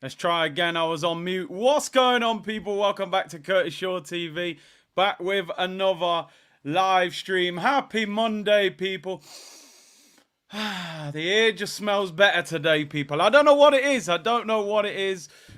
Let's try again. I was on mute. What's going on, people? Welcome back to Curtis Shaw TV. Back with another live stream. Happy Monday, people. The air just smells better today, people. I don't know what it is.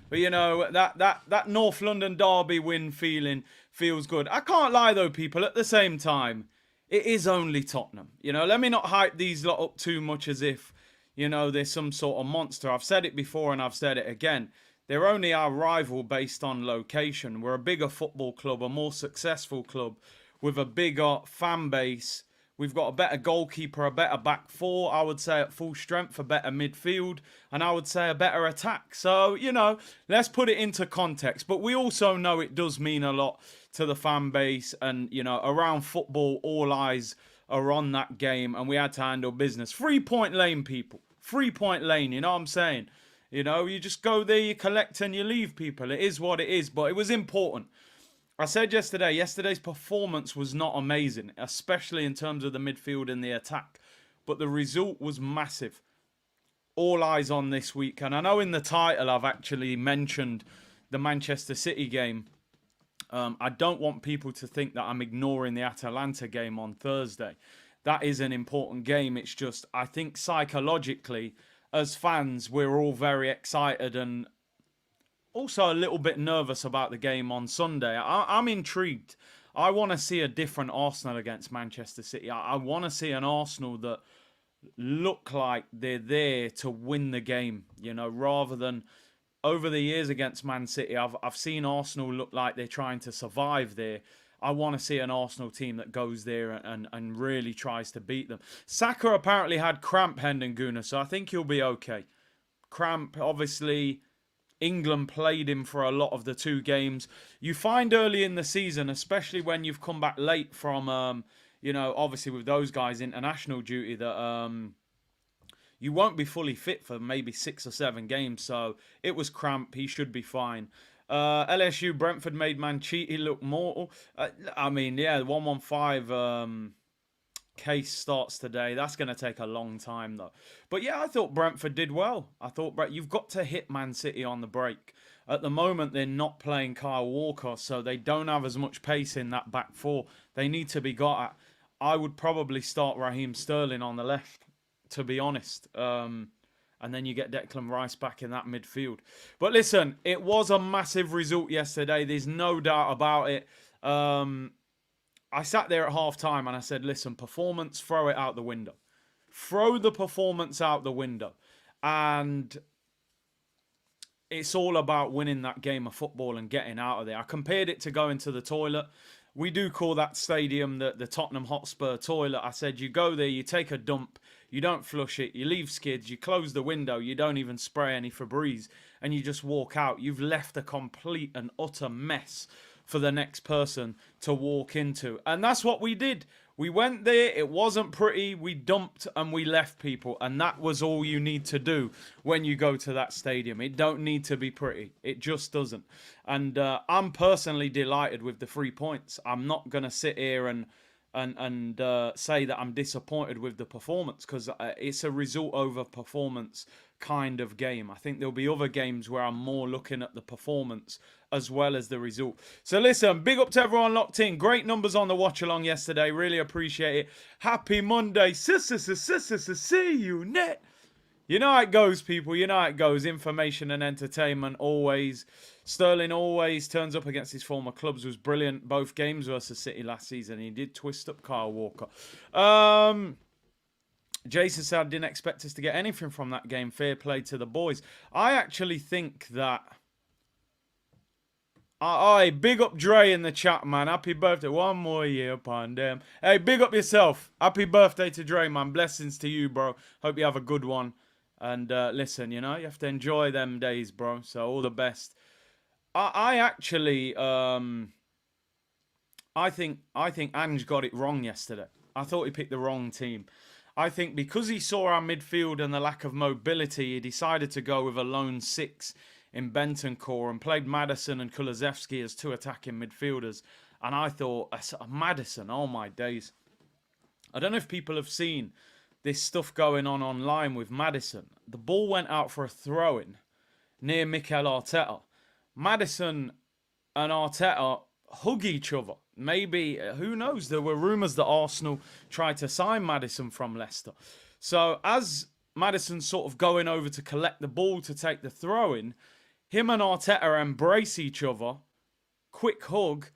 But you know, that North London derby win feeling feels good. I can't lie though, people. At the same time, it is only Tottenham. You know, let me not hype these lot up too much as if, you know, there's some sort of monster. I've said it before and I've said it again. They're only our rival based on location. We're a bigger football club, a more successful club with a bigger fan base. We've got a better goalkeeper, a better back four, I would say at full strength, a better midfield, and I would say a better attack. So, you know, let's put it into context. But we also know it does mean a lot to the fan base. And, you know, around football, all eyes are on that game. And we had to handle business. 3-point lane, people. 3-point lane, you know what I'm saying? You know, you just go there, you collect and you leave, people. It is what it is. But it was important. I said yesterday's performance was not amazing, especially in terms of the midfield and the attack. But the result was massive. All eyes on this week. And I know in the title I've actually mentioned the Manchester City game. I don't want people to think that I'm ignoring the Atalanta game on Thursday. That is an important game. It's just, I think psychologically, as fans, we're all very excited and also a little bit nervous about the game on Sunday. I'm intrigued. I want to see a different Arsenal against Manchester City. I want to see an Arsenal that look like they're there to win the game, you know, rather than over the years against Man City. I've seen Arsenal look like they're trying to survive there. I want to see an Arsenal team that goes there and really tries to beat them. Saka apparently had cramp, Hendon, so I think he'll be okay. Cramp, obviously, England played him for a lot of the two games. You find early in the season, especially when you've come back late from, you know, obviously with those guys international duty, that you won't be fully fit for maybe 6 or 7 games. So it was cramp. He should be fine. LSU Brentford made Manchete look mortal. I mean, yeah, 115 case starts today. That's going to take a long time though. But yeah, I thought Brentford did well. I thought you've got to hit Man City on the break. At the moment, they're not playing Kyle Walker, so they don't have as much pace in that back four. They need to be got at. I would probably start Raheem Sterling on the left, to be honest. And then you get Declan Rice back in that midfield. But listen, it was a massive result yesterday. There's no doubt about it. I sat there at half-time and I said, listen, performance, throw it out the window. Throw the performance out the window. And it's all about winning that game of football and getting out of there. I compared it to going to the toilet. We do call that stadium the Tottenham Hotspur toilet. I said, you go there, you take a dump, you don't flush it, you leave skids, you close the window, you don't even spray any Febreze, and you just walk out. You've left a complete and utter mess for the next person to walk into. And that's what we did. We went there, it wasn't pretty, we dumped and we left, people. And that was all you need to do when you go to that stadium. It don't need to be pretty. It just doesn't. And I'm personally delighted with the 3 points. I'm not going to sit here and say that I'm disappointed with the performance, because it's a result over performance kind of game. I think there'll be other games where I'm more looking at the performance as well as the result. So listen, big up to everyone locked in. Great numbers on the watch along yesterday. Really appreciate it. Happy Monday. See you net. You know how it goes, people. You know how it goes. Information and entertainment always. Sterling always turns up against his former clubs. Was brilliant both games versus City last season. He did twist up Kyle Walker. Jason said, I didn't expect us to get anything from that game. Fair play to the boys. I actually think that... Hey, big up Dre in the chat, man. Happy birthday. One more year, pandem. Hey, big up yourself. Happy birthday to Dre, man. Blessings to you, bro. Hope you have a good one. And listen, you know, you have to enjoy them days, bro. So all the best. I actually... I think Ange got it wrong yesterday. I thought he picked the wrong team. I think because he saw our midfield and the lack of mobility, he decided to go with a lone 6 in Bentancur and played Maddison and Kulusevski as 2 attacking midfielders. And I thought, Maddison, oh my days. I don't know if people have seen this stuff going on online with Maddison. The ball went out for a throw-in. near Mikel Arteta. Maddison and Arteta hug each other. Maybe, who knows? There were rumours that Arsenal tried to sign Maddison from Leicester. So as Maddison's sort of going over to collect the ball to take the throw-in, him and Arteta embrace each other. Quick hug.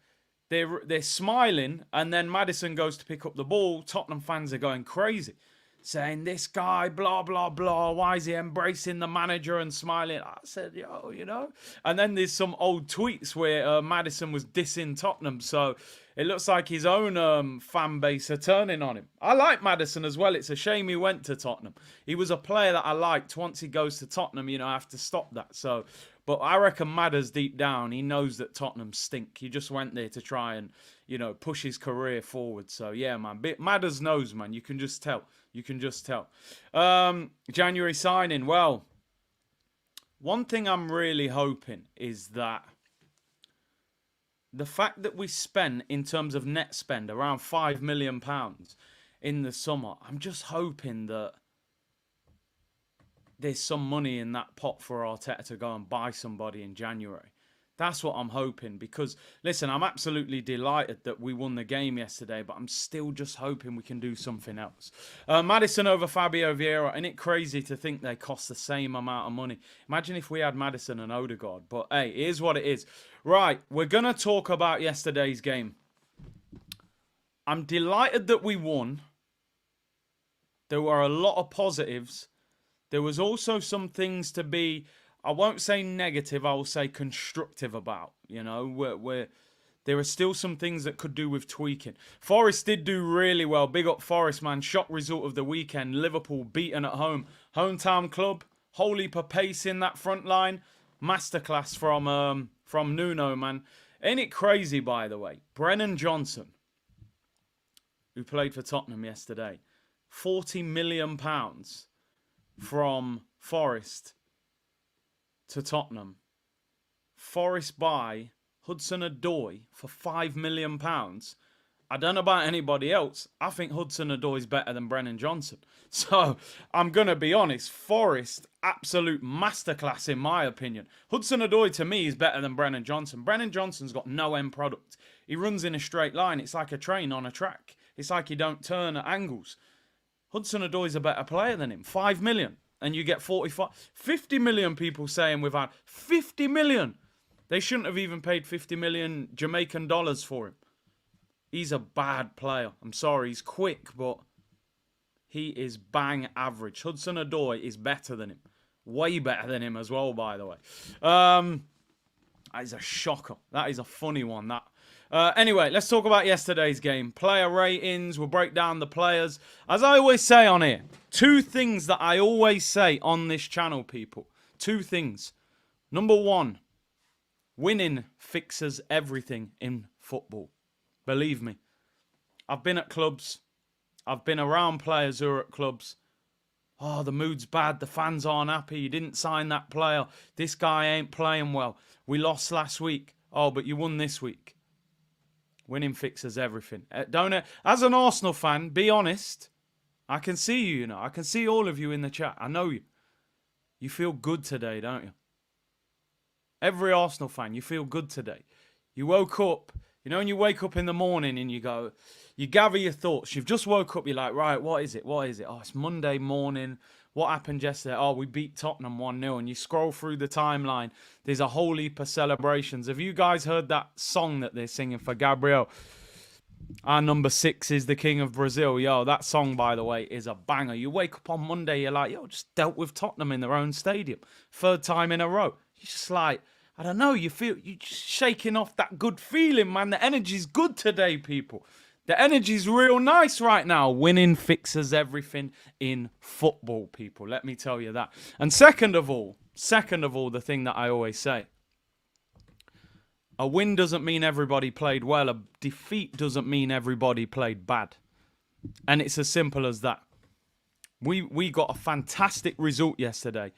They're smiling, and then Maddison goes to pick up the ball. Tottenham fans are going crazy, saying, this guy, blah, blah, blah. Why is he embracing the manager and smiling? I said, yo, you know. And then there's some old tweets where Maddison was dissing Tottenham. So it looks like his own fan base are turning on him. I like Maddison as well. It's a shame he went to Tottenham. He was a player that I liked. Once he goes to Tottenham, you know, I have to stop that. So, but I reckon Madders deep down, he knows that Tottenham stink. He just went there to try and, you know, push his career forward. So, yeah, man. Madders knows, man. You can just tell. You can just tell. January signing. Well, one thing I'm really hoping is that the fact that we spent, in terms of net spend, around £5 million in the summer, I'm just hoping that there's some money in that pot for Arteta to go and buy somebody in January. That's what I'm hoping, because, listen, I'm absolutely delighted that we won the game yesterday, but I'm still just hoping we can do something else. Maddison over Fabio Vieira. Isn't it crazy to think they cost the same amount of money? Imagine if we had Maddison and Odegaard. But, hey, it is what it is. Right, we're going to talk about yesterday's game. I'm delighted that we won. There were a lot of positives. There was also some things to be, I won't say negative, I will say constructive about. You know, where there are still some things that could do with tweaking. Forest did do really well. Big up Forest, man. Shock result of the weekend. Liverpool beaten at home. Hometown club. Whole heap of pace in that front line. Masterclass from Nuno, man. Ain't it crazy, by the way? Brennan Johnson, who played for Tottenham yesterday. £40 million from Forest to Tottenham. Forest buy Hudson-Odoi for £5 million. I don't know about anybody else. I think Hudson-Odoi is better than Brennan Johnson. So, I'm going to be honest. Forest, absolute masterclass in my opinion. Hudson-Odoi to me is better than Brennan Johnson. Brennan Johnson's got no end product. He runs in a straight line. It's like a train on a track. It's like he don't turn at angles. Hudson-Odoi is a better player than him. 5 million. And you get 50 million people saying we've had 50 million. They shouldn't have even paid 50 million Jamaican dollars for him. He's a bad player. I'm sorry, he's quick, but he is bang average. Hudson-Odoi is better than him. Way better than him as well, by the way. That is a shocker. That is a funny one, that. Anyway, let's talk about yesterday's game. Player ratings. We'll break down the players. As I always say on here, two things that I always say on this channel, people. Two things. Number one, winning fixes everything in football. Believe me. I've been at clubs. I've been around players who are at clubs. Oh, the mood's bad. The fans aren't happy. You didn't sign that player. This guy ain't playing well. We lost last week. Oh, but you won this week. Winning fixes everything. As an Arsenal fan, be honest. I can see you, you know. I can see all of you in the chat. I know you. You feel good today, don't you? Every Arsenal fan, you feel good today. You woke up. You know, when you wake up in the morning and you go, you gather your thoughts. You've just woke up. You're like, right, what is it? What is it? Oh, it's Monday morning. What happened yesterday? Oh, we beat Tottenham 1-0. And you scroll through the timeline. There's a whole heap of celebrations. Have you guys heard that song that they're singing for Gabriel? Our number 6 is the king of Brazil. Yo, that song, by the way, is a banger. You wake up on Monday, you're like, yo, just dealt with Tottenham in their own stadium. 3rd time in a row. You're just like, I don't know, you're just shaking off that good feeling, man. The energy's good today, people. The energy's real nice right now. Winning fixes everything in football, people. Let me tell you that. And second of all, the thing that I always say, a win doesn't mean everybody played well. A defeat doesn't mean everybody played bad. And it's as simple as that. We got a fantastic result yesterday.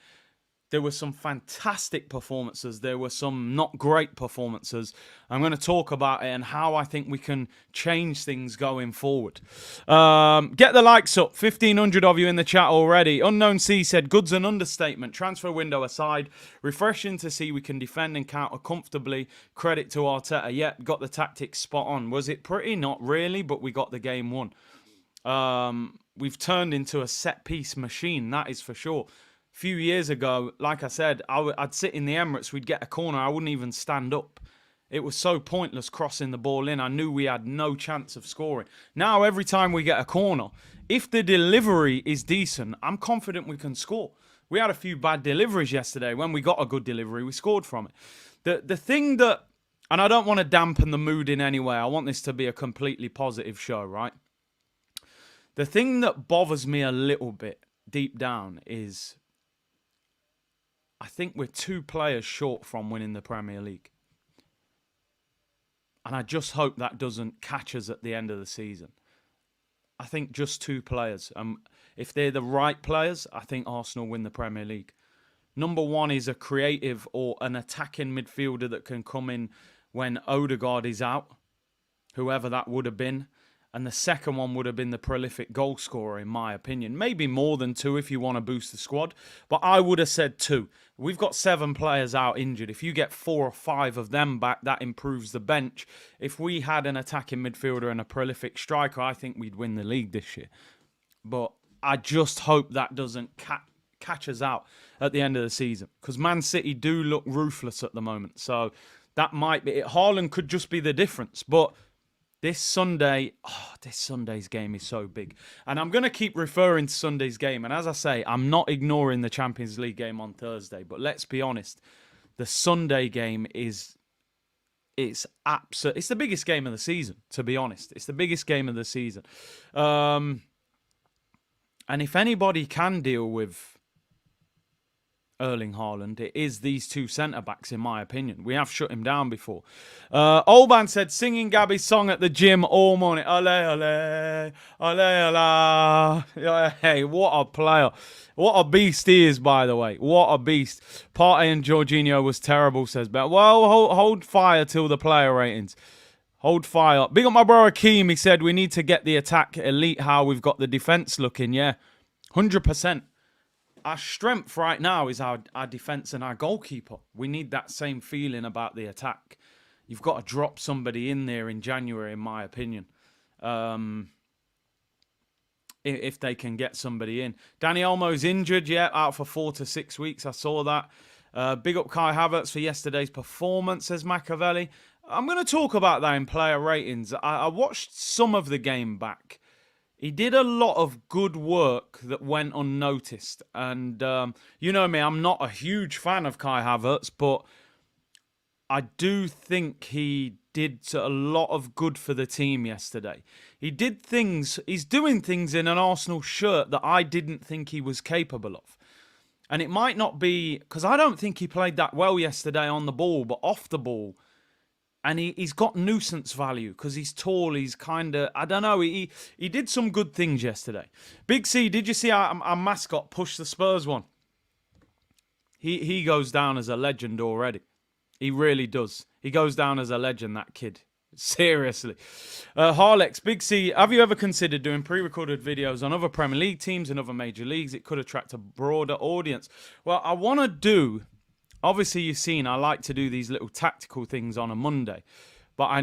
There were some fantastic performances. There were some not great performances. I'm going to talk about it and how I think we can change things going forward. Get the likes up. 1,500 of you in the chat already. Unknown C said, good's an understatement. Transfer window aside, refreshing to see we can defend and counter comfortably. Credit to Arteta. Yep, got the tactics spot on. Was it pretty? Not really, but we got the game won. We've turned into a set-piece machine, that is for sure. A few years ago, like I said, I'd sit in the Emirates, we'd get a corner, I wouldn't even stand up. It was so pointless crossing the ball in. I knew we had no chance of scoring. Now, every time we get a corner, if the delivery is decent, I'm confident we can score. We had a few bad deliveries yesterday. When we got a good delivery, we scored from it. The thing that, and I don't want to dampen the mood in any way, I want this to be a completely positive show, right? The thing that bothers me a little bit deep down is I think we're 2 players short from winning the Premier League. And I just hope that doesn't catch us at the end of the season. I think just 2 players. If they're the right players, I think Arsenal win the Premier League. Number 1 is a creative or an attacking midfielder that can come in when Odegaard is out, whoever that would have been. And the second one would have been the prolific goal scorer, in my opinion. Maybe more than 2 if you want to boost the squad. But I would have said 2. We've got 7 players out injured. If you get 4 or 5 of them back, that improves the bench. If we had an attacking midfielder and a prolific striker, I think we'd win the league this year. But I just hope that doesn't catch us out at the end of the season. Because Man City do look ruthless at the moment. So that might be it. Haaland could just be the difference. But this Sunday's game is so big. And I'm going to keep referring to Sunday's game. And as I say, I'm not ignoring the Champions League game on Thursday. But let's be honest, the Sunday game it's the biggest game of the season, to be honest. It's the biggest game of the season. And if anybody can deal with Erling Haaland, it is these 2 centre-backs, in my opinion. We have shut him down before. Olban said, singing Gabby's song at the gym all morning. Ole, ole, ole, ole. Hey, what a player. What a beast he is, by the way. What a beast. Partey and Jorginho was terrible, says Ben. Well, hold fire till the player ratings. Hold fire. Big up my bro Akeem. He said, we need to get the attack elite how we've got the defence looking. Yeah, 100%. Our strength right now is our defence and our goalkeeper. We need that same feeling about the attack. You've got to drop somebody in there in January, in my opinion. If they can get somebody in. Danny Olmo's injured, yeah, out for 4 to 6 weeks. I saw that. Big up Kai Havertz for yesterday's performance, says Machiavelli. I'm going to talk about that in player ratings. I watched some of the game back. He did a lot of good work that went unnoticed. And you know me, I'm not a huge fan of Kai Havertz, but I do think he did a lot of good for the team yesterday. He's doing things in an Arsenal shirt that I didn't think he was capable of. And it might not be, because I don't think he played that well yesterday on the ball, but off the ball. And he's got nuisance value because he's tall. He's kind of, I don't know, he did some good things yesterday. Big C, did you see our mascot push the Spurs one? He goes down as a legend already. He really does. He goes down as a legend, that kid. Seriously. Harlex, Big C, have you ever considered doing pre-recorded videos on other Premier League teams and other major leagues? It could attract a broader audience. Well, I want to do... Obviously, you've seen I like to do these little tactical things on a Monday. But I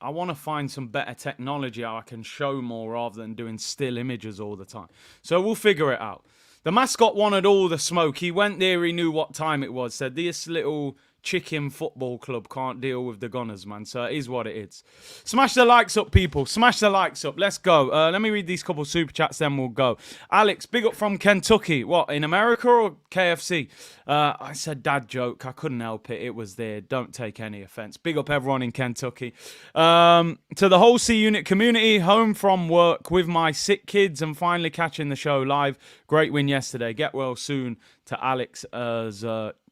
want to find some better technology how I can show more rather than doing still images all the time. So we'll figure it out. The mascot wanted all the smoke. He went there, he knew what time it was. Said, this little chicken football club can't deal with the Gunners, man. So it is what it is. Smash the likes up, people. Smash the likes up. Let's go. Let me read these couple super chats, then we'll go. Alex, big up from Kentucky. What, in America or KFC? I said dad joke. I couldn't help it. It was there. Don't take any offense. Big up everyone in Kentucky. To the whole C Unit community, home from work with my sick kids and finally catching the show live. Great win yesterday. Get well soon. To Alex as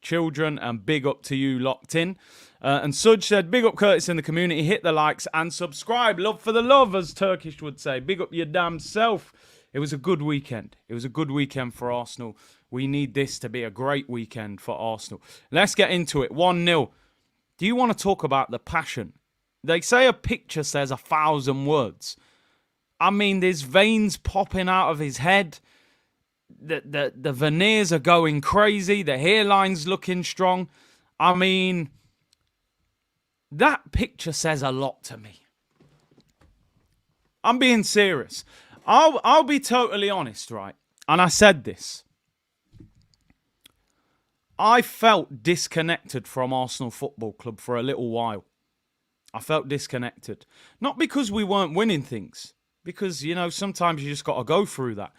children, and big up to you locked in. And Sudge said, big up Curtis in the community, hit the likes and subscribe. Love for the love, as Turkish would say. Big up your damn self. It was a good weekend. It was a good weekend for Arsenal. We need this to be a great weekend for Arsenal. Let's get into it. 1-0. Do you want to talk about the passion? They say a picture says 1,000 words. I mean, there's veins popping out of his head. The veneers are going crazy. The hairline's looking strong. I mean, that picture says a lot to me. I'm being serious. I'll be totally honest, right? And I said this. I felt disconnected from Arsenal Football Club for a little while. I felt disconnected. Not because we weren't winning things. Because, you know, sometimes you just got to go through that.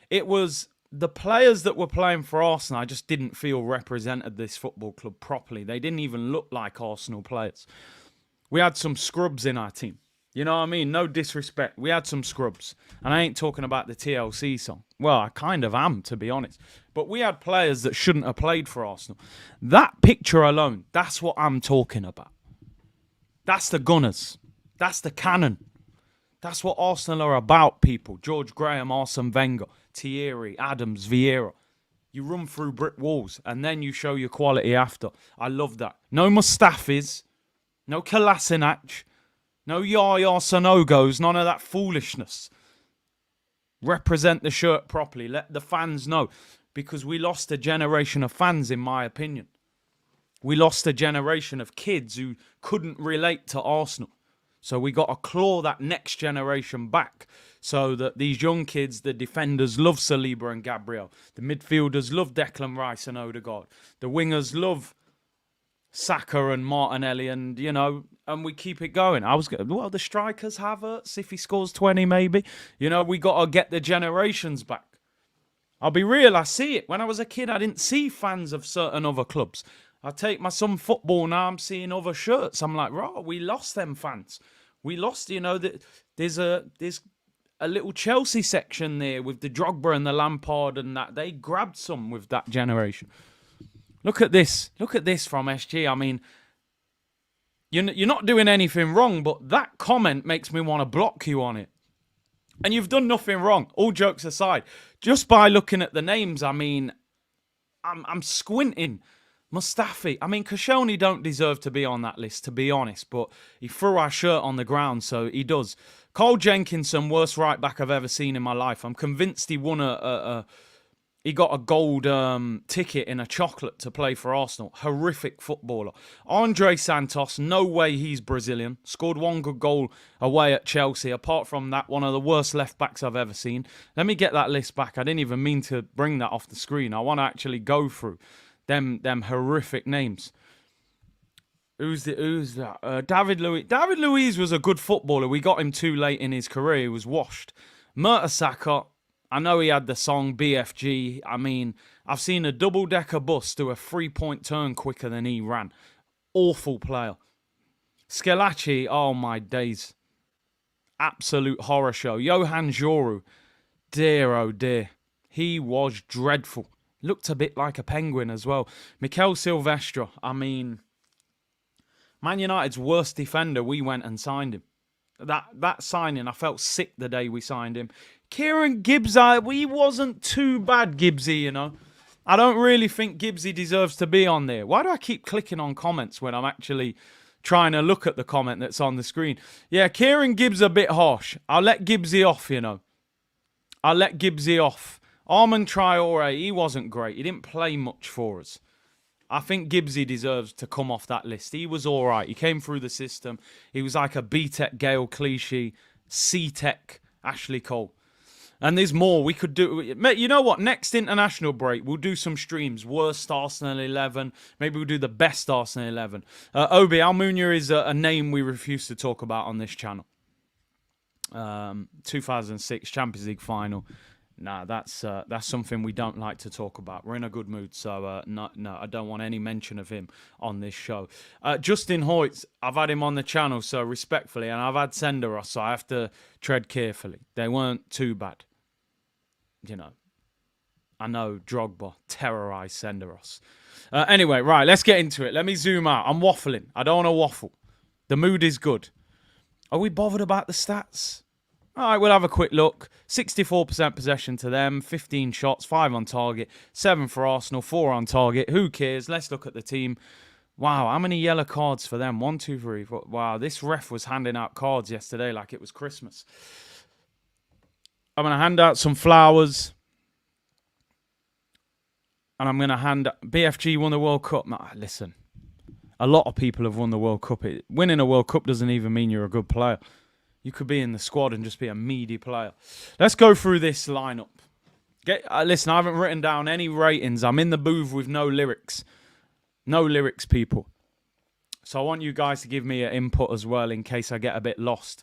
It was the players that were playing for Arsenal, I just didn't feel represented this football club properly. They didn't even look like Arsenal players. We had some scrubs in our team. You know what I mean? No disrespect. We had some scrubs. And I ain't talking about the TLC song. Well, I kind of am, to be honest. But we had players that shouldn't have played for Arsenal. That picture alone, that's what I'm talking about. That's the Gunners. That's the cannon. That's what Arsenal are about, people. George Graham, Arsene Wenger, Thierry, Adams, Vieira. You run through brick walls and then you show your quality after. I love that. No Mustafis, no Kolasinac, no Yaya Sonogos, none of that foolishness. Represent the shirt properly. Let the fans know. Because we lost a generation of fans, in my opinion. We lost a generation of kids who couldn't relate to Arsenal. So we got to claw that next generation back so that these young kids, the defenders, love Saliba and Gabriel. The midfielders love Declan Rice and Odegaard. The wingers love Saka and Martinelli, and, you know, and we keep it going. Well, the strikers, Havertz, if he scores 20 maybe. You know, we got to get the generations back. I'll be real, I see it. When I was a kid, I didn't see fans of certain other clubs. I take my son football now, I'm seeing other shirts. I'm like, right, we lost them fans. We lost, you know, there's a little Chelsea section there with the Drogba and the Lampard and that. They grabbed some with that generation. Look at this. Look at this from SG. I mean, you're not doing anything wrong, but that comment makes me want to block you on it. And you've done nothing wrong, all jokes aside. Just by looking at the names, I mean, I'm squinting. Mustafi. I mean, Koscielny don't deserve to be on that list, to be honest, but he threw our shirt on the ground, so he does. Cole Jenkinson, worst right back I've ever seen in my life. I'm convinced he won he got a gold ticket in a chocolate to play for Arsenal. Horrific footballer. Andre Santos, no way he's Brazilian. Scored one good goal away at Chelsea. Apart from that, one of the worst left backs I've ever seen. Let me get that list back. I didn't even mean to bring that off the screen. I want to actually go through them horrific names. Who's that? David Luiz. David Luiz was a good footballer. We got him too late in his career. He was washed. Mertesacker. I know he had the song BFG. I mean, I've seen a double-decker bus do a 3-point turn quicker than he ran. Awful player. Schillaci, oh my days. Absolute horror show. Johan Joru. Dear, oh dear. He was dreadful. Looked a bit like a penguin as well. Mikel Silvestre, I mean, Man United's worst defender, we went and signed him. That signing, I felt sick the day we signed him. Kieran Gibbs, he wasn't too bad, Gibbsy, you know. I don't really think Gibbsy deserves to be on there. Why do I keep clicking on comments when I'm actually trying to look at the comment that's on the screen? Yeah, Kieran Gibbs a bit harsh. I'll let Gibbsy off, you know. I'll let Gibbsy off. Armand Traore, he wasn't great. He didn't play much for us. I think Gibbsy deserves to come off that list. He was all right. He came through the system. He was like a B-Tech Gail Clichy, C-Tech Ashley Cole. And there's more we could do. You know what? Next international break, we'll do some streams. Worst Arsenal 11. Maybe we'll do the best Arsenal 11. Obi Almunia is a name we refuse to talk about on this channel. 2006 Champions League final. Nah, that's something we don't like to talk about. We're in a good mood, so no, I don't want any mention of him on this show. Justin Hoyt, I've had him on the channel, so respectfully, and I've had Senderos, so I have to tread carefully. They weren't too bad, you know. I know, Drogba, terrorised Senderos. Anyway, right, let's get into it. Let me zoom out. I'm waffling. I don't want to waffle. The mood is good. Are we bothered about the stats? All right, we'll have a quick look. 64% possession to them, 15 shots, 5 on target, 7 for Arsenal, 4 on target. Who cares? Let's look at the team. Wow, how many yellow cards for them? 1, 2, 3, 4. Wow, this ref was handing out cards yesterday like it was Christmas. I'm going to hand out some flowers. And I'm going to hand... BFG won the World Cup. Nah, listen, a lot of people have won the World Cup. Winning a World Cup doesn't even mean you're a good player. You could be in the squad and just be a meaty player. Let's go through this lineup. Listen, I haven't written down any ratings. I'm in the booth with no lyrics. No lyrics, people. So I want you guys to give me an input as well in case I get a bit lost.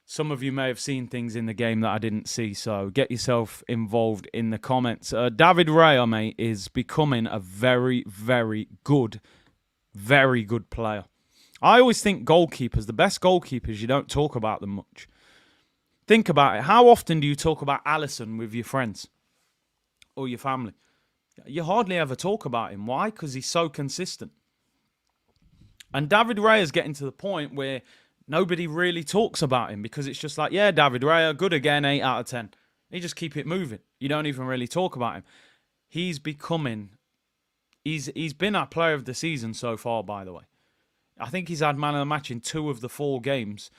Some of you may have seen things in the game that I didn't see, so get yourself involved in the comments. David Raya, mate, is becoming a very, very good player. I always think goalkeepers, the best goalkeepers, you don't talk about them much. Think about it. How often do you talk about Alisson with your friends or your family? You hardly ever talk about him. Why? Because he's so consistent. And David Raya is getting to the point where nobody really talks about him because it's just like, yeah, David Raya, good again, 8 out of 10. You just keep it moving. You don't even really talk about him. He's becoming... He's been our player of the season so far, by the way. I think he's had man of the match in 2 of the 4 games.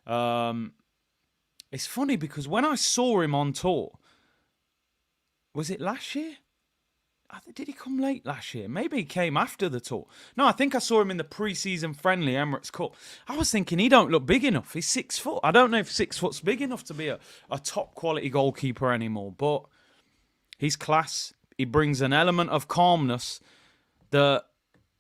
It's funny because when I saw him on tour, was it last year? Did he come late last year? Maybe he came after the tour. No, I think I saw him in the pre-season friendly Emirates Cup. I was thinking he don't look big enough. He's 6 foot. I don't know if 6 foot's big enough to be a top quality goalkeeper anymore. But he's class. He brings an element of calmness that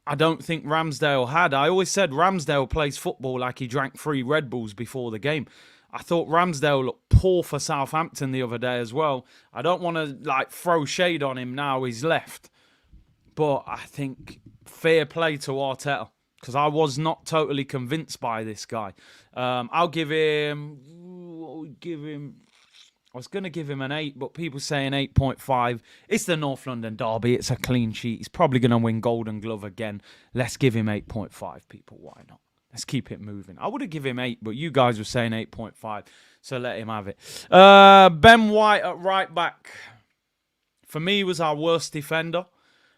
I don't think Ramsdale had. I always said Ramsdale plays football like he drank 3 Red Bulls before the game. I thought Ramsdale looked poor for Southampton the other day as well. I don't want to throw shade on him now he's left. But I think fair play to Arteta. Because I was not totally convinced by this guy. I'll give him... I was going to give him an 8, but people saying 8.5. It's the North London derby. It's a clean sheet. He's probably going to win Golden Glove again. Let's give him 8.5, people. Why not? Let's keep it moving. I would have given him 8, but you guys were saying 8.5, so let him have it. Ben White at right back. For me, he was our worst defender.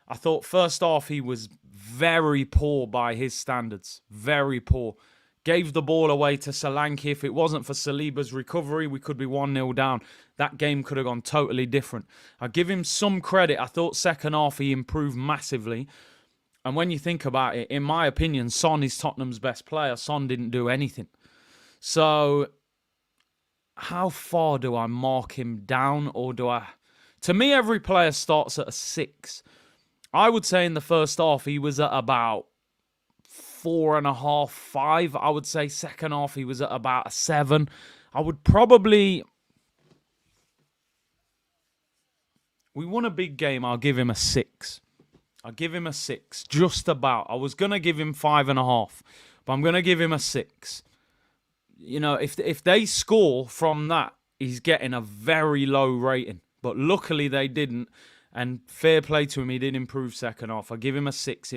I thought first half he was very poor by his standards. Very poor. Gave the ball away to Solanke. If it wasn't for Saliba's recovery, we could be 1-0 down. That game could have gone totally different. I give him some credit. I thought second half he improved massively. And when you think about it, in my opinion, Son is Tottenham's best player. Son didn't do anything. So, how far do I mark him down? Or do I... To me, every player starts at a 6. I would say in the first half, he was at about 4.5, 5. I would say second half, he was at about a 7. I would probably... We won a big game. I'll give him a 6. I'll give him a 6, just about. I was going to give him 5.5, but I'm going to give him a 6. You know, if they score from that, he's getting a very low rating. But luckily they didn't, and fair play to him, he did improve second half. I give him a 6.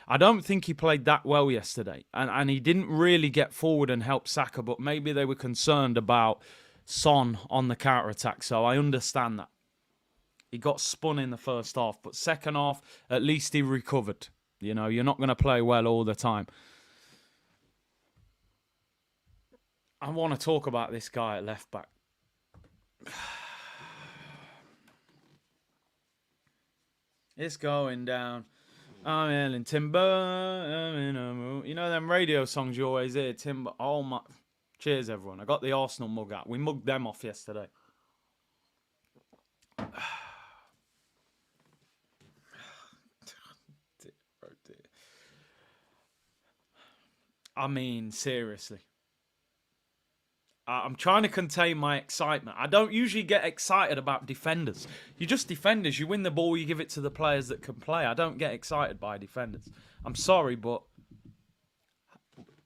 I don't think he played that well yesterday, and he didn't really get forward and help Saka, but maybe they were concerned about Son on the counter-attack, so I understand that. He got spun in the first half, but second half, at least he recovered. You know, you're not going to play well all the time. I want to talk about this guy at left back. It's going down. I'm in Timber. You know them radio songs you always hear? Timber. Oh my. Cheers, everyone. I got the Arsenal mug out. We mugged them off yesterday. I mean, seriously. I'm trying to contain my excitement. I don't usually get excited about defenders. You're just defenders. You win the ball, you give it to the players that can play. I don't get excited by defenders. I'm sorry, but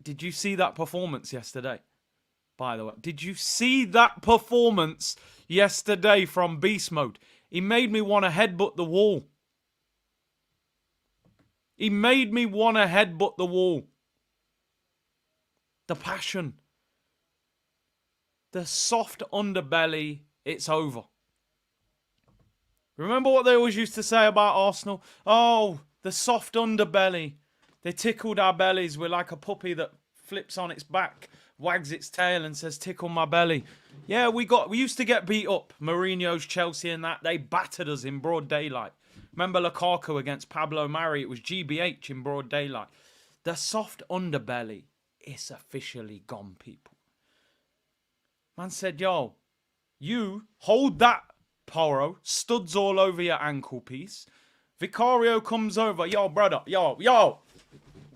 did you see that performance yesterday? By the way, did you see that performance yesterday from Beast Mode? He made me want to headbutt the wall. He made me want to headbutt the wall. The passion. The soft underbelly, it's over. Remember what they always used to say about Arsenal? Oh, the soft underbelly. They tickled our bellies. We're like a puppy that flips on its back, wags its tail and says, tickle my belly. Yeah, we used to get beat up. Mourinho's Chelsea and that. They battered us in broad daylight. Remember Lukaku against Pablo Mari? It was GBH in broad daylight. The soft underbelly is officially gone, people. Man said, yo, you hold that, Poro. Studs all over your ankle piece. Vicario comes over. Yo, brother. Yo.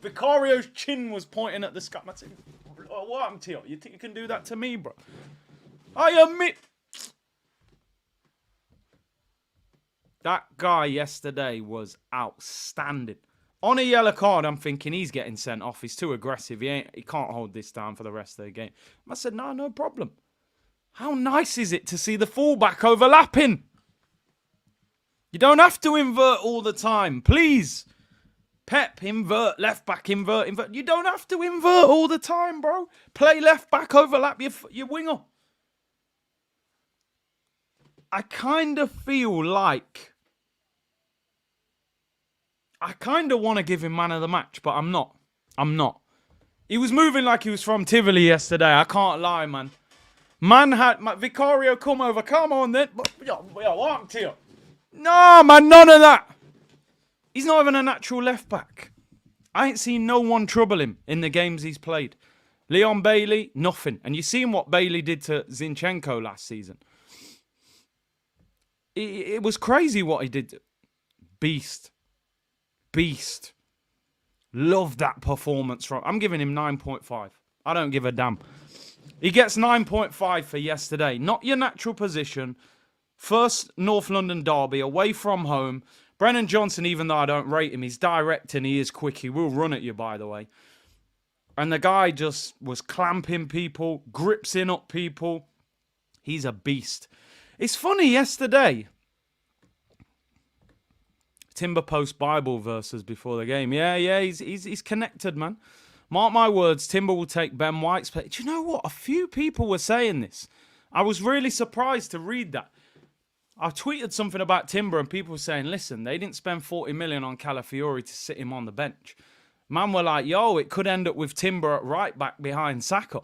Vicario's chin was pointing at the sky. I said, what happened to you? You think you can do that to me, bro? I admit. That guy yesterday was outstanding. On a yellow card, I'm thinking he's getting sent off. He's too aggressive. He can't hold this down for the rest of the game. I said, no problem. How nice is it to see the fullback overlapping? You don't have to invert all the time. Please. Pep, invert. Left back, invert. You don't have to invert all the time, bro. Play left back, overlap your winger. I kind of feel like... I kind of want to give him man of the match, but I'm not. He was moving like he was from Tivoli yesterday. I can't lie, man. Man had Vicario come over. Come on, then. Yo, what happened to you? No, man, none of that. He's not even a natural left back. I ain't seen no one trouble him in the games he's played. Leon Bailey, nothing. And you seen what Bailey did to Zinchenko last season. It was crazy what he did. Beast. Love that performance from. I'm giving him 9.5. I don't give a damn. He gets 9.5 for yesterday. Not your natural position. First North London derby, away from home. Brennan Johnson, even though I don't rate him, he's direct and he is quick. He will run at you, by the way. And the guy just was clamping people, gripsing up people. He's a beast. It's funny, yesterday, Timber post Bible verses before the game. Yeah, he's connected, man. Mark my words, Timber will take Ben White's place. Do you know what? A few people were saying this. I was really surprised to read that. I tweeted something about Timber and people were saying, listen, they didn't spend 40 million on Calafiori to sit him on the bench. Man were like, yo, it could end up with Timber at right back behind Saka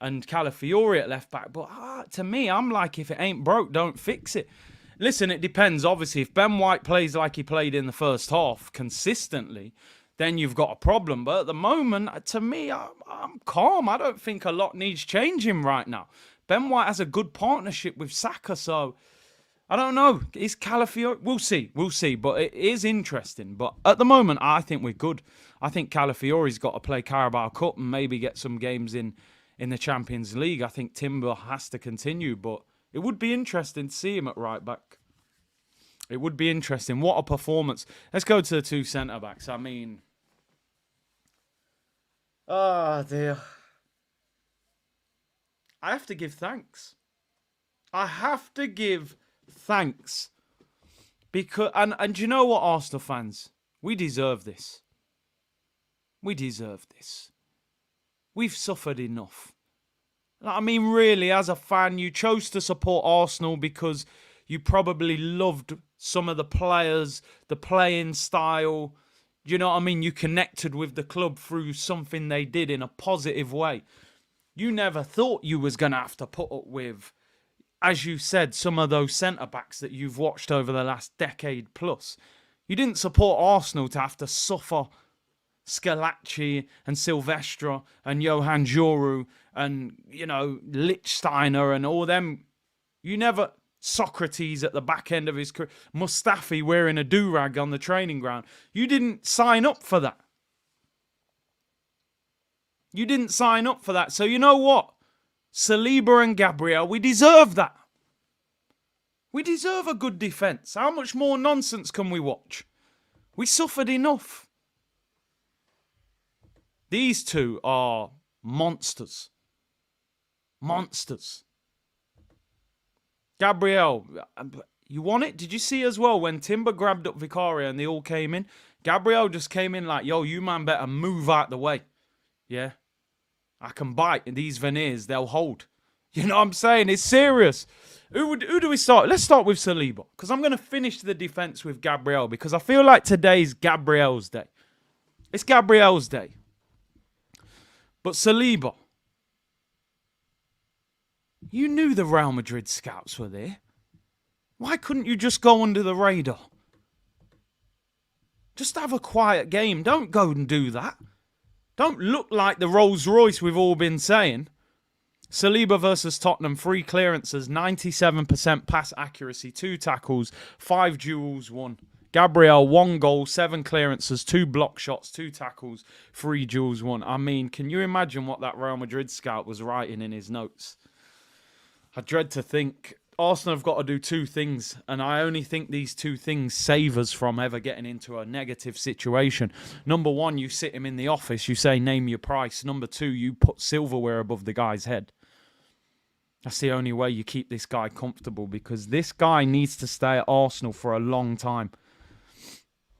and Calafiori at left back. But to me, I'm like, if it ain't broke, don't fix it. Listen, it depends. Obviously, if Ben White plays like he played in the first half consistently, then you've got a problem. But at the moment, to me, I'm calm. I don't think a lot needs changing right now. Ben White has a good partnership with Saka, so I don't know. Is Calafiori... We'll see. But it is interesting. But at the moment, I think we're good. I think Calafiori's got to play Carabao Cup and maybe get some games in the Champions League. I think Timber has to continue, but it would be interesting to see him at right back. It would be interesting. What a performance. Let's go to the two centre-backs. I mean... Oh, dear. I have to give thanks. Because, and you know what, Arsenal fans? We deserve this. We've suffered enough. I mean, really, as a fan, you chose to support Arsenal because you probably loved some of the players, the playing style. You know what I mean? You connected with the club through something they did in a positive way. You never thought you was going to have to put up with, as you said, some of those centre-backs that you've watched over the last decade plus. You didn't support Arsenal to have to suffer Scalacci and Silvestre and Johan Joru and, Lichtsteiner and all them. You never... Socrates at the back end of his career. Mustafi wearing a do-rag on the training ground. You didn't sign up for that. So you know what? Saliba and Gabriel, we deserve that. We deserve a good defence. How much more nonsense can we watch? We suffered enough. These two are monsters. Gabriel, You want it? Did you see as well when Timber grabbed up Vicario and they all came in? Gabriel just came in like, yo, you man better move out the way. Yeah. I can bite in these veneers. They'll hold. You know what I'm saying? It's serious. Who do we start? Let's start with Saliba. Because I'm going to finish the defense with Gabriel. Because I feel like today's Gabriel's day. It's Gabriel's day. But Saliba. You knew the Real Madrid scouts were there. Why couldn't you just go under the radar? Just have a quiet game. Don't go and do that. Don't look like the Rolls Royce we've all been saying. Saliba versus Tottenham, 3 clearances, 97% pass accuracy, 2 tackles, 5 duels, 1. Gabriel, 1 goal, 7 clearances, 2 block shots, 2 tackles, 3 duels, 1. I mean, can you imagine what that Real Madrid scout was writing in his notes? I dread to think Arsenal have got to do 2 things, and I only think these 2 things save us from ever getting into a negative situation. Number 1, you sit him in the office, you say, name your price. Number 2, you put silverware above the guy's head. That's the only way you keep this guy comfortable, because this guy needs to stay at Arsenal for a long time.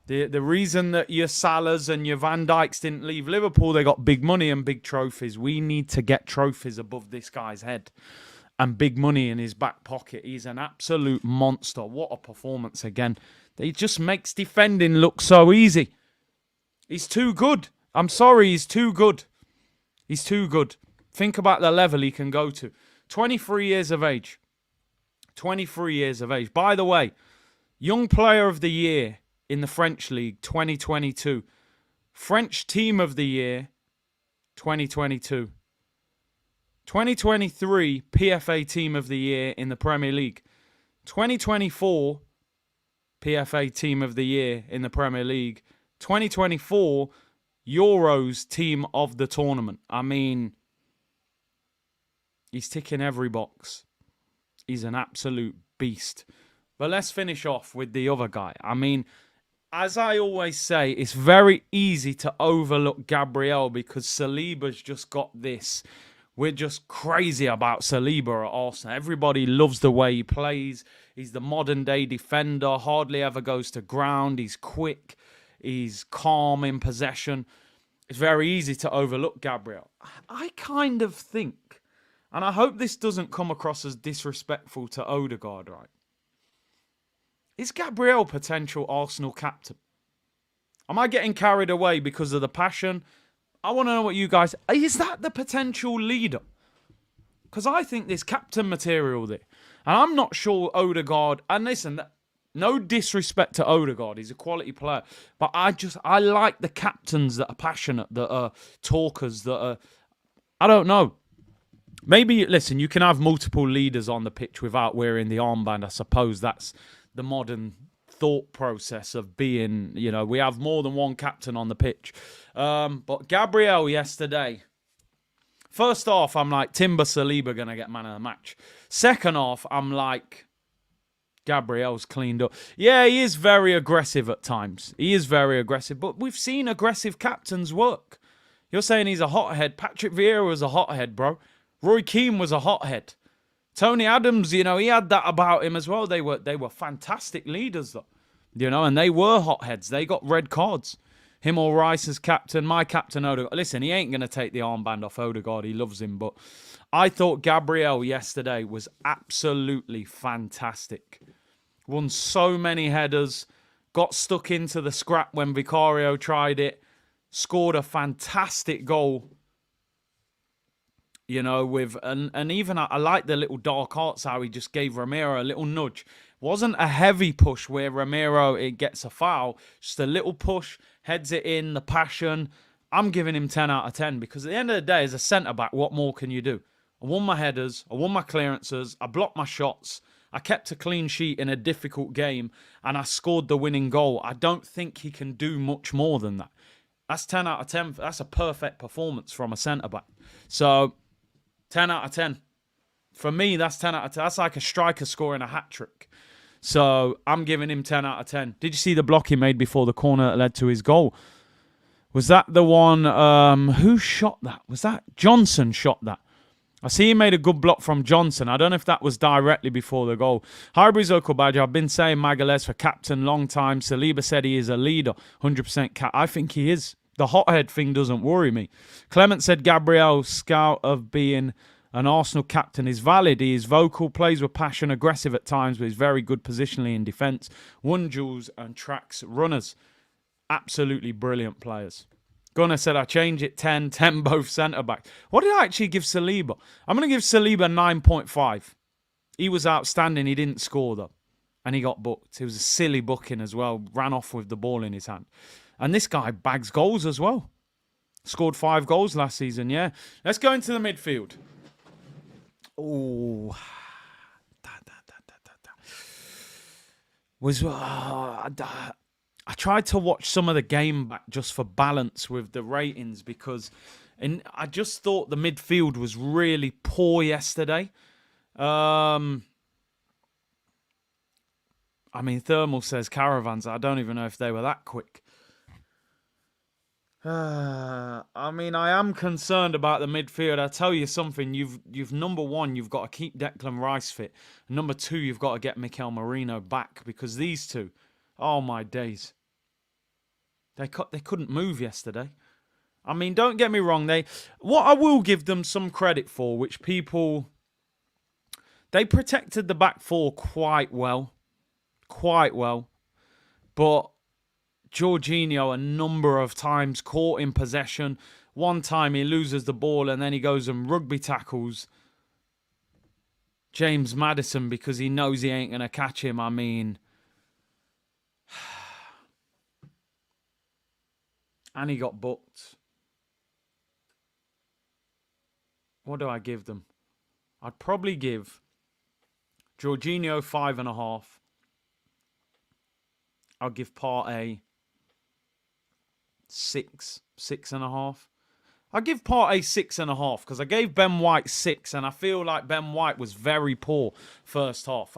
The reason that your Salahs and your Van Dijks didn't leave Liverpool, they got big money and big trophies. We need to get trophies above this guy's head. And big money in his back pocket. He's an absolute monster. What a performance again. He just makes defending look so easy. He's too good. I'm sorry, he's too good. He's too good. Think about the level he can go to. 23 years of age. 23 years of age. By the way, Young Player of the Year in the French League 2022. French Team of the Year 2022. 2023 PFA Team of the Year in the Premier League. 2024 PFA Team of the Year in the Premier League. 2024 Euros Team of the Tournament. I mean, he's ticking every box. He's an absolute beast. But let's finish off with the other guy. I mean, as I always say, it's very easy to overlook Gabriel because Saliba's just got this. We're just crazy about Saliba at Arsenal. Everybody loves the way he plays. He's the modern day defender, hardly ever goes to ground. He's quick. He's calm in possession. It's very easy to overlook Gabriel. I kind of think, and I hope this doesn't come across as disrespectful to Odegaard, right? Is Gabriel potential Arsenal captain? Am I getting carried away because of the passion? I want to know what you guys... Is that the potential leader? Because I think there's captain material there. And I'm not sure Odegaard... And listen, no disrespect to Odegaard. He's a quality player. But I like the captains that are passionate, that are talkers, that are... I don't know. Maybe, listen, you can have multiple leaders on the pitch without wearing the armband. I suppose that's the modern thought process of being, you know, we have more than one captain on the pitch. But Gabriel yesterday, first half, I'm like, Timber Saliba going to get man of the match. Second half, I'm like, Gabriel's cleaned up. Yeah, he is very aggressive at times. He is very aggressive, but we've seen aggressive captains work. You're saying he's a hothead. Patrick Vieira was a hothead, bro. Roy Keane was a hothead. Tony Adams, you know, he had that about him as well. They were fantastic leaders, though. You know, and they were hotheads. They got red cards. Him or Rice as captain. My captain, Odegaard. Listen, he ain't going to take the armband off Odegaard. He loves him. But I thought Gabriel yesterday was absolutely fantastic. Won so many headers. Got stuck into the scrap when Vicario tried it. Scored a fantastic goal. You know, with and even I like the little dark arts how he just gave Romero a little nudge. Wasn't a heavy push where Romero it gets a foul. Just a little push, heads it in, the passion. I'm giving him 10 out of 10 because at the end of the day, as a centre-back, what more can you do? I won my headers, I won my clearances, I blocked my shots, I kept a clean sheet in a difficult game, and I scored the winning goal. I don't think he can do much more than that. That's 10 out of 10. That's a perfect performance from a centre-back. So... 10 out of 10. For me, that's 10 out of 10. That's like a striker scoring a hat-trick. So, I'm giving him 10 out of 10. Did you see the block he made before the corner that led to his goal? Was that the one... who shot that? Was that... Johnson shot that. I see he made a good block from Johnson. I don't know if that was directly before the goal. Highbury's Local Badger. I've been saying Magalhaes for captain long time. Saliba said he is a leader. 100% cap. I think he is. The hothead thing doesn't worry me. Clement said Gabriel's scout of being an Arsenal captain is valid. He is vocal, plays with passion, aggressive at times, but he's very good positionally in defence. Won duels and tracks runners. Absolutely brilliant players. Gunnar said I change it 10 both centre-backs. What did I actually give Saliba? I'm going to give Saliba 9.5. He was outstanding. He didn't score, though. And he got booked. It was a silly booking as well. Ran off with the ball in his hand. And this guy bags goals as well. Scored 5 goals last season, yeah. Let's go into the midfield. Oh. I tried to watch some of the game back just for balance with the ratings because I just thought the midfield was really poor yesterday. I mean, Thermal says caravans. I don't even know if they were that quick. I mean, I am concerned about the midfield. I tell you something. You've number one, you've got to keep Declan Rice fit. Number two, you've got to get Mikel Merino back because these two, oh my days. They couldn't move yesterday. I mean, don't get me wrong. What I will give them some credit for, which they protected the back four quite well. But Jorginho a number of times caught in possession. One time he loses the ball and then he goes and rugby tackles James Maddison because he knows he ain't going to catch him. I mean... And he got booked. What do I give them? I'd probably give Jorginho 5.5. I'll give Partey 6.5. I'll give Partey 6.5 because I gave Ben White 6 and I feel like Ben White was very poor first half.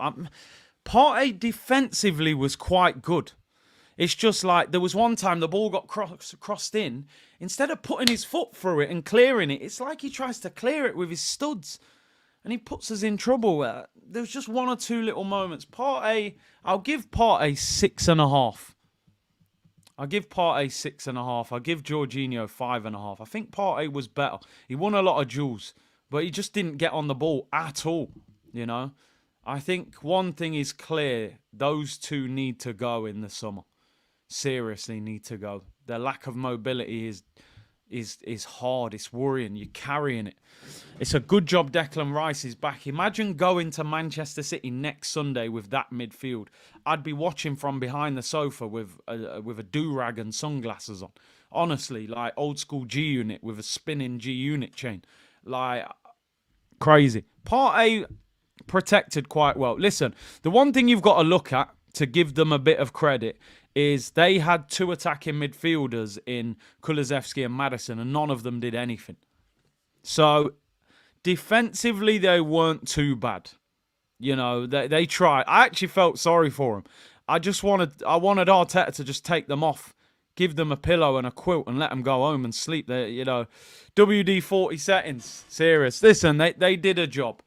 Partey defensively was quite good. It's just like there was one time the ball got crossed in. Instead of putting his foot through it and clearing it, it's like he tries to clear it with his studs. And he puts us in trouble. There was just one or two little moments. Partey, I'll give Partey 6.5. I'll give Partey 6.5. I'll give Jorginho 5.5. I think Partey was better. He won a lot of duels, but he just didn't get on the ball at all, you know. I think one thing is clear. Those two need to go in the summer. Seriously need to go. Their lack of mobility is hard. It's worrying. You're carrying it. It's a good job Declan Rice is back. Imagine going to Manchester City next Sunday with that midfield. I'd be watching from behind the sofa with a do-rag and sunglasses on. Honestly, like old school G-Unit with a spinning G-Unit chain. Like, crazy. Partey protected quite well. Listen, the one thing you've got to look at to give them a bit of credit is they had 2 attacking midfielders in Kulusevski and Maddison, and none of them did anything. So, defensively, they weren't too bad. You know, they tried. I actually felt sorry for them. I wanted Arteta to just take them off, give them a pillow and a quilt, and let them go home and sleep. There, you know, WD-40 settings. Serious. Listen, they did a job.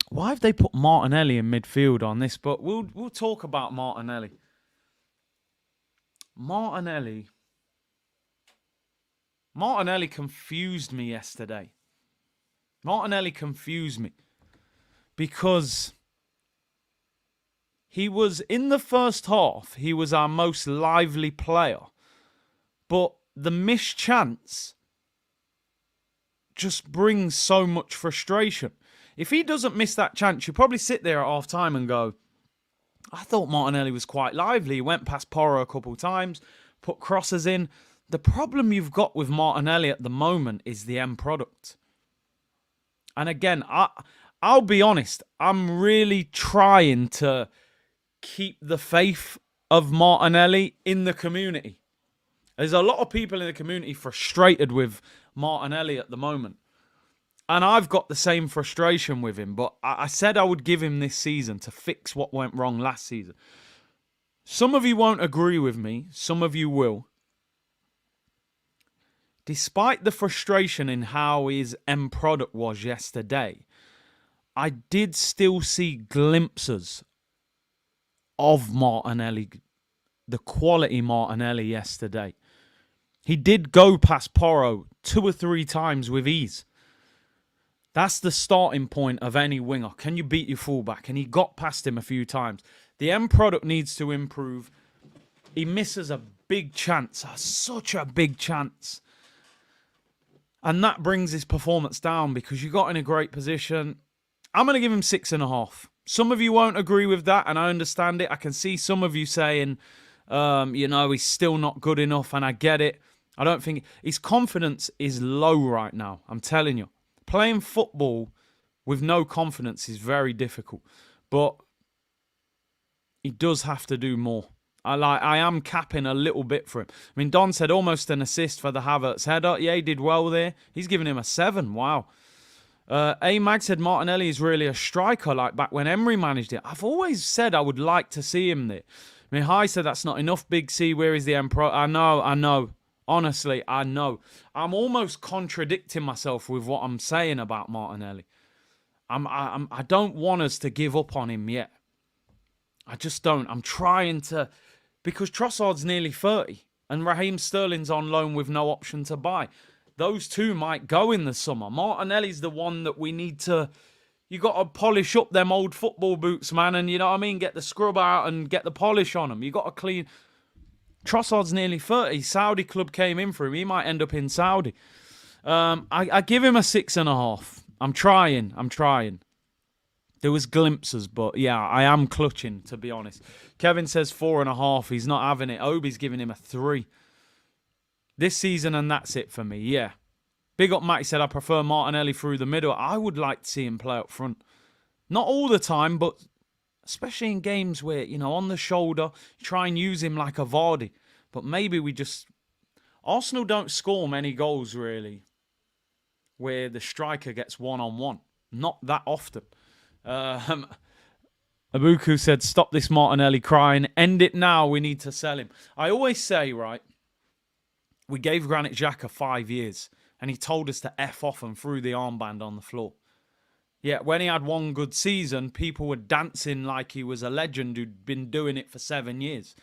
Why have they put Martinelli in midfield on this? But we'll talk about Martinelli. Martinelli confused me yesterday. Martinelli confused me because he was in the first half. He was our most lively player, but the missed chance just brings so much frustration. If he doesn't miss that chance, you probably sit there at half time and go, I thought Martinelli was quite lively. He went past Porro a couple of times, put crosses in. The problem you've got with Martinelli at the moment is the end product. And again, I'll be honest, I'm really trying to keep the faith of Martinelli in the community. There's a lot of people in the community frustrated with Martinelli at the moment. And I've got the same frustration with him. But I said I would give him this season to fix what went wrong last season. Some of you won't agree with me. Some of you will. despite the frustration in how his end product was yesterday, I did still see glimpses of Martinelli, the quality Martinelli yesterday. He did go past Porro 2 or 3 times with ease. That's the starting point of any winger. Can you beat your fullback? And he got past him a few times. The end product needs to improve. He misses a big chance, such a big chance. And that brings his performance down because you got in a great position. I'm going to give him 6.5. Some of you won't agree with that, and I understand it. I can see some of you saying, he's still not good enough, and I get it. I don't think... His confidence is low right now, I'm telling you. Playing football with no confidence is very difficult. But he does have to do more. I am capping a little bit for him. I mean, Don said almost an assist for the Havertz header. Yeah, he did well there. He's giving him a 7. Wow. A-Mag said Martinelli is really a striker like back when Emery managed it. I've always said I would like to see him there. Mihai said that's not enough. Big C, where is the Emperor? I know. Honestly, I know. I'm almost contradicting myself with what I'm saying about Martinelli. I don't want us to give up on him yet. I just don't. I'm trying to... Because Trossard's nearly 30 and Raheem Sterling's on loan with no option to buy. Those two might go in the summer. Martinelli's the one that we need to... You got to polish up them old football boots, man, and you know what I mean? Get the scrub out and get the polish on them. You got to clean... Trossard's nearly 30. Saudi club came in for him. He might end up in Saudi. I give him a 6.5. I'm trying. There was glimpses, but yeah, I am clutching, to be honest. Kevin says 4.5. He's not having it. Obi's giving him a 3. This season, and that's it for me, yeah. Big up Matty said, I prefer Martinelli through the middle. I would like to see him play up front. Not all the time, but especially in games where, on the shoulder, try and use him like a Vardy. But maybe we just... Arsenal don't score many goals, really, where the striker gets one-on-one. Not that often. Abuku said, stop this Martinelli crying. End it now. We need to sell him. I always say, right, we gave Granit Xhaka 5 years, and he told us to F off and threw the armband on the floor. Yeah, when he had one good season, people were dancing like he was a legend who'd been doing it for 7 years.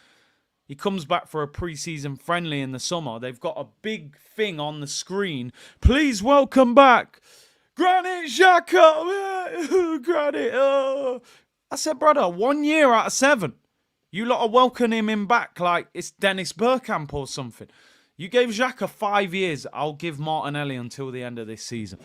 He comes back for a pre-season friendly in the summer. They've got a big thing on the screen. Please welcome back Granit Xhaka. Granit. I said, brother, 1 year out of 7. You lot are welcoming him back like it's Dennis Bergkamp or something. You gave Xhaka 5 years. I'll give Martinelli until the end of this season.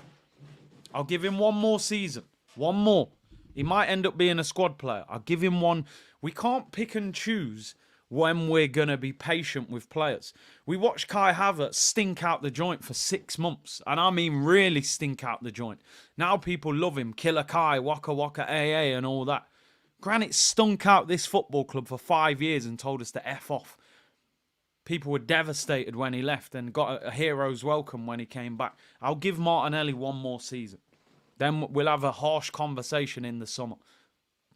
I'll give him one more season. One more. He might end up being a squad player. I'll give him one. We can't pick and choose when we're going to be patient with players. We watched Kai Havertz stink out the joint for 6 months. And I mean really stink out the joint. Now people love him. Killer Kai, Waka Waka AA and all that. Granit stunk out this football club for 5 years and told us to F off. People were devastated when he left and got a hero's welcome when he came back. I'll give Martinelli one more season. Then we'll have a harsh conversation in the summer.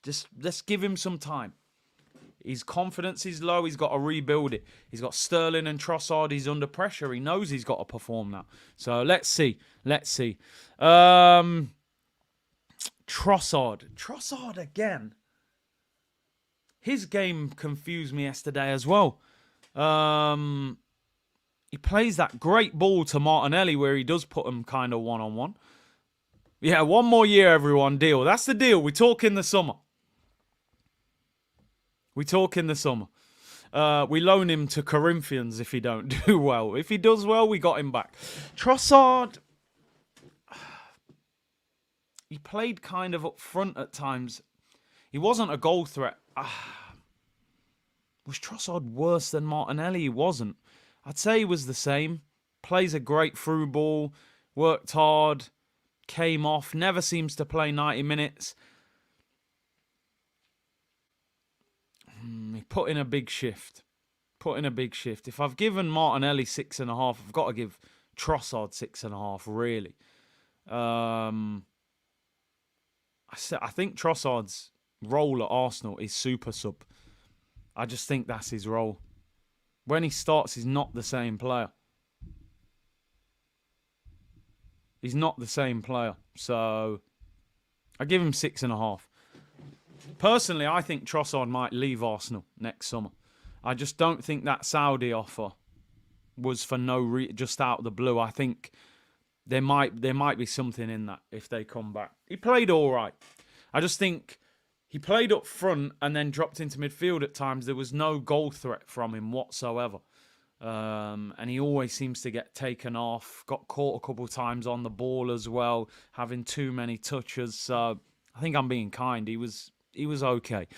Just let's give him some time. His confidence is low. He's got to rebuild it. He's got Sterling and Trossard. He's under pressure. He knows he's got to perform now. So let's see. Trossard. Trossard again. His game confused me yesterday as well. He plays that great ball to Martinelli where he does put him kind of one-on-one. Yeah, 1 more year, everyone. Deal. That's the deal. We talk in the summer. We loan him to Corinthians if he don't do well. If he does well, we got him back. Trossard, he played kind of up front at times. He wasn't a goal threat. Was Trossard worse than Martinelli? He wasn't. I'd say he was the same. Plays a great through ball. Worked hard. Came off. Never seems to play 90 minutes. He put in a big shift. If I've given Martinelli 6.5, I've got to give Trossard 6.5, really. I think Trossard's role at Arsenal is super sub. I just think that's his role. When he starts, he's not the same player. He's not the same player. So I give him 6.5. Personally, I think Trossard might leave Arsenal next summer. I just don't think that Saudi offer was for just out of the blue. I think there might be something in that if they come back. He played all right. I just think he played up front and then dropped into midfield at times. There was no goal threat from him whatsoever. And he always seems to get taken off. Got caught a couple of times on the ball as well, having too many touches. So I think I'm being kind. He was okay.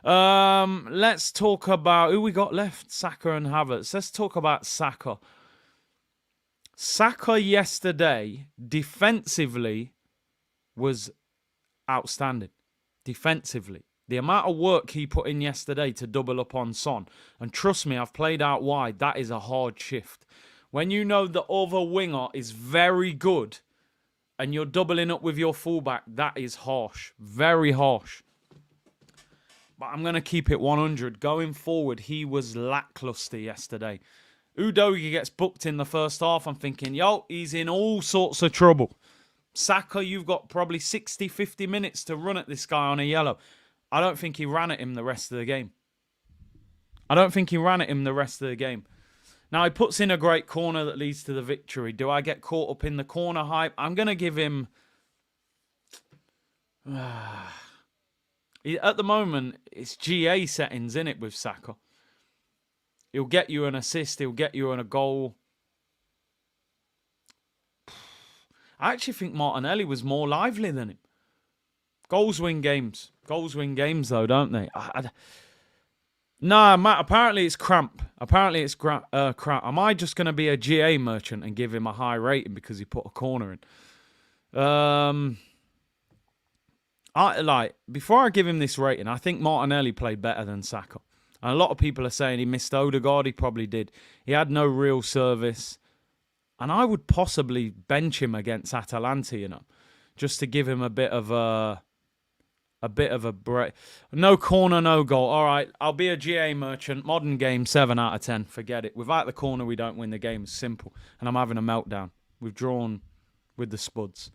Let's talk about who we got left. Saka and Havertz. Let's talk about Saka. Saka yesterday, defensively, was outstanding. Defensively. The amount of work he put in yesterday to double up on Son. And trust me, I've played out wide. That is a hard shift. When you know the other winger is very good and you're doubling up with your fullback, that is harsh. Very harsh. But I'm going to keep it 100. Going forward, he was lackluster yesterday. Udogie gets booked in the first half. I'm thinking, he's in all sorts of trouble. Saka, you've got probably 60, 50 minutes to run at this guy on a yellow. I don't think he ran at him the rest of the game. Now, he puts in a great corner that leads to the victory. Do I get caught up in the corner hype? I'm going to give him... At the moment, it's GA settings, in it, with Saka. He'll get you an assist. He'll get you a goal. I actually think Martinelli was more lively than him. Goals win games. Goals win games, though, don't they? Nah, Matt, apparently it's cramp. Crap. Am I just going to be a GA merchant and give him a high rating because he put a corner in? Before I give him this rating, I think Martinelli played better than Saka. And a lot of people are saying he missed Odegaard. He probably did. He had no real service. And I would possibly bench him against Atalanta, just to give him a bit of a break. No corner, no goal. All right, I'll be a GA merchant. Modern game, 7 out of 10. Forget it. Without the corner, we don't win the game. It's simple. And I'm having a meltdown. We've drawn with the Spuds.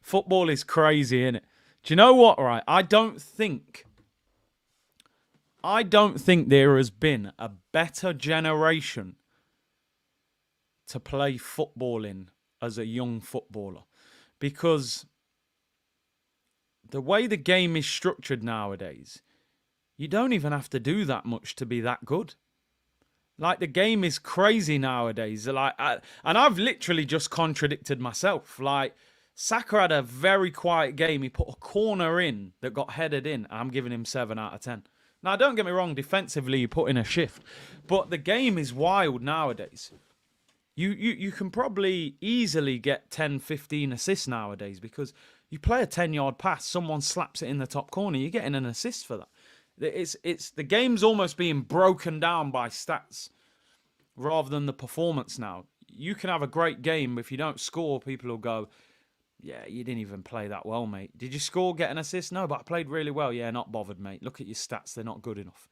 Football is crazy, innit? Do you know what, right? I don't think there has been a better generation to play football in as a young footballer. Because the way the game is structured nowadays, you don't even have to do that much to be that good. Like, the game is crazy nowadays. And I've literally just contradicted myself. Like, Saka had a very quiet game. He put a corner in that got headed in. And I'm giving him 7 out of 10. Now, don't get me wrong. Defensively, you put in a shift. But the game is wild nowadays. You can probably easily get 10, 15 assists nowadays because you play a 10-yard pass, someone slaps it in the top corner, you're getting an assist for that. It's the game's almost being broken down by stats rather than the performance now. You can have a great game, but if you don't score, people will go, yeah, you didn't even play that well, mate. Did you score, get an assist? No, but I played really well. Yeah, not bothered, mate. Look at your stats. They're not good enough.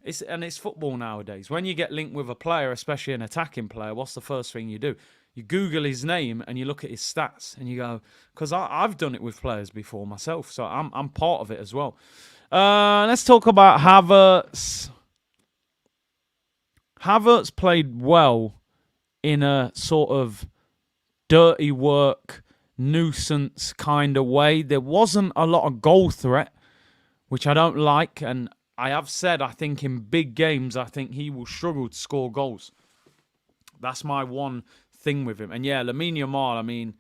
It's football nowadays. When you get linked with a player, especially an attacking player, what's the first thing you do? You Google his name and you look at his stats and you go, because I've done it with players before myself, so I'm part of it as well. Let's talk about Havertz. Havertz played well in a sort of dirty work, nuisance kind of way. There wasn't a lot of goal threat, which I don't like, and I have said, I think in big games, I think he will struggle to score goals. That's my one thing with him. And yeah, Lamine Yamal, I mean,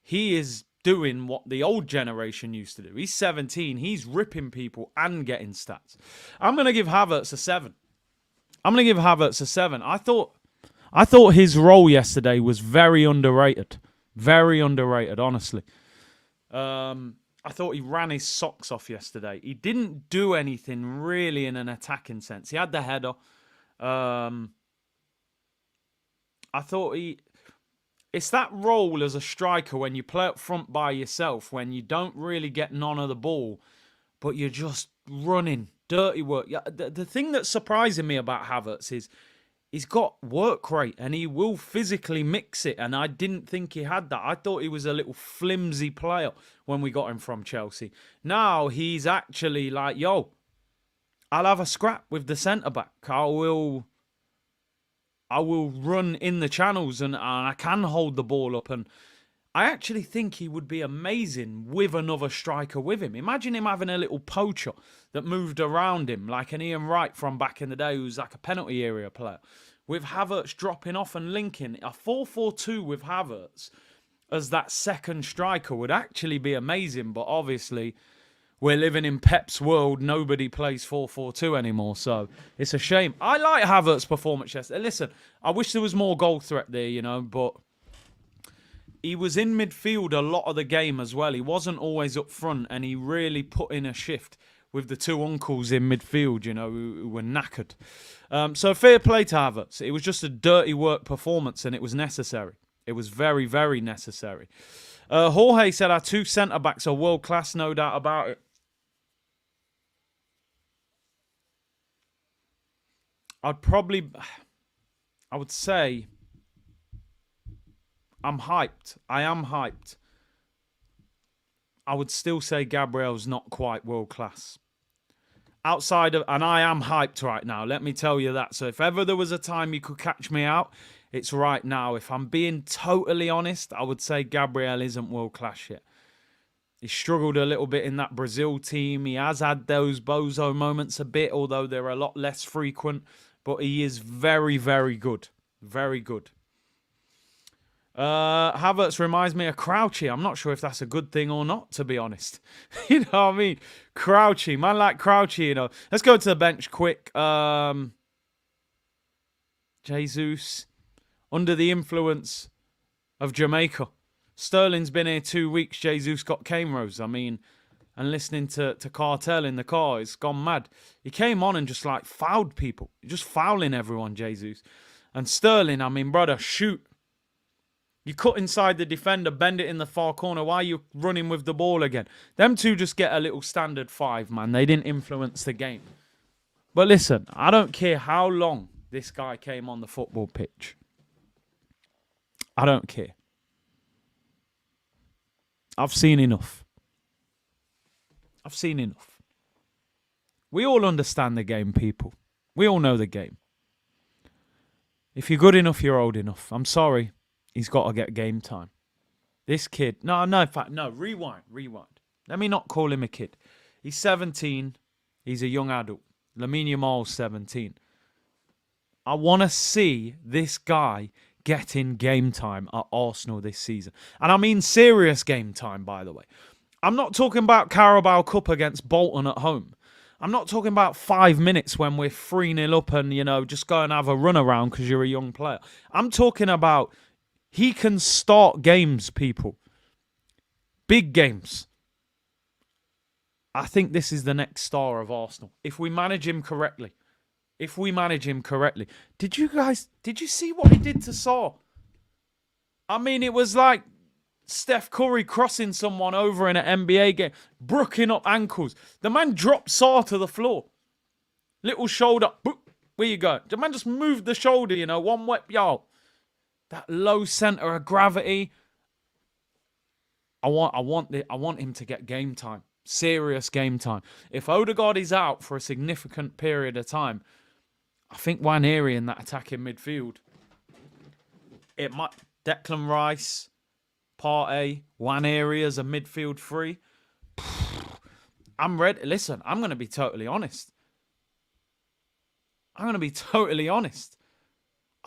he is doing what the old generation used to do. He's 17. He's ripping people and getting stats. I'm going to give Havertz a 7. I thought his role yesterday was very underrated. Very underrated, honestly. I thought he ran his socks off yesterday. He didn't do anything really in an attacking sense. He had the header. I thought it's that role as a striker when you play up front by yourself, when you don't really get none of the ball, but you're just running. Dirty work. The thing that's surprising me about Havertz is he's got work rate and he will physically mix it. And I didn't think he had that. I thought he was a little flimsy player when we got him from Chelsea. Now he's actually like, yo, I'll have a scrap with the centre-back. I will run in the channels and I can hold the ball up. And I actually think he would be amazing with another striker with him. Imagine him having a little poacher that moved around him, like an Ian Wright from back in the day, who's like a penalty area player, with Havertz dropping off and linking. A 4-4-2 with Havertz as that second striker would actually be amazing. But obviously, we're living in Pep's world. Nobody plays 4-4-2 anymore, so it's a shame. I like Havertz's performance yesterday. Listen, I wish there was more goal threat there, but he was in midfield a lot of the game as well. He wasn't always up front, and he really put in a shift with the two uncles in midfield, who were knackered. So fair play to Havertz. It was just a dirty work performance, and it was necessary. It was very, very necessary. Jorge said our two centre-backs are world-class, no doubt about it. I would say I'm hyped. I am hyped. I would still say Gabriel's not quite world-class. And I am hyped right now, let me tell you that. So if ever there was a time you could catch me out, it's right now. If I'm being totally honest, I would say Gabriel isn't world-class yet. He struggled a little bit in that Brazil team. He has had those bozo moments a bit, although they're a lot less frequent. But he is very, very good. Very good. Havertz reminds me of Crouchy. I'm not sure if that's a good thing or not, to be honest. You know what I mean? Crouchy. Man like Crouchy, Let's go to the bench quick. Jesus. Under the influence of Jamaica. Sterling's been here 2 weeks. Jesus got cane rose. And listening to Cartel in the car, it's gone mad. He came on and just fouled people. Just fouling everyone, Jesus. And Sterling, brother, shoot. You cut inside the defender, bend it in the far corner. Why are you running with the ball again? Them two just get a little standard 5, man. They didn't influence the game. But listen, I don't care how long this guy came on the football pitch. I don't care. I've seen enough. We all understand the game, people. We all know the game. If you're good enough, you're old enough. I'm sorry. He's got to get game time. This kid... No, in fact, no. Rewind. Let me not call him a kid. He's 17. He's a young adult. Lamine Yamal's 17. I want to see this guy getting game time at Arsenal this season. And I mean serious game time, by the way. I'm not talking about Carabao Cup against Bolton at home. I'm not talking about 5 minutes when we're 3-0 up and, just go and have a run around because you're a young player. I'm talking about he can start games, people. Big games. I think this is the next star of Arsenal. If we manage him correctly. Did you see what he did to Saul? It was like Steph Curry crossing someone over in an NBA game, brooking up ankles. The man dropped Saw to the floor. Little shoulder, boop, where you go? The man just moved the shoulder, one wet y'all. That low center of gravity. I want him to get game time. Serious game time. If Odegaard is out for a significant period of time, I think Nwaneri in that attacking midfield. It might Declan Rice, Partey, Nwaneri as a midfield 3. I'm ready. Listen, I'm going to be totally honest. I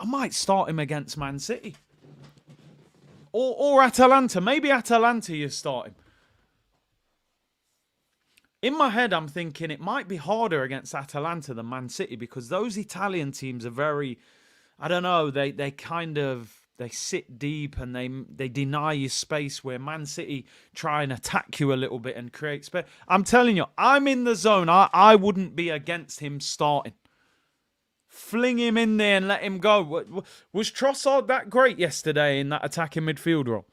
might start him against Man City. Or Atalanta. Maybe Atalanta you start him. In my head, I'm thinking it might be harder against Atalanta than Man City because those Italian teams are very, I don't know, they sit deep and they deny you space where Man City try and attack you a little bit and create space. I'm telling you, I'm in the zone. I wouldn't be against him starting. Fling him in there and let him go. Was Trossard that great yesterday in that attacking midfield role?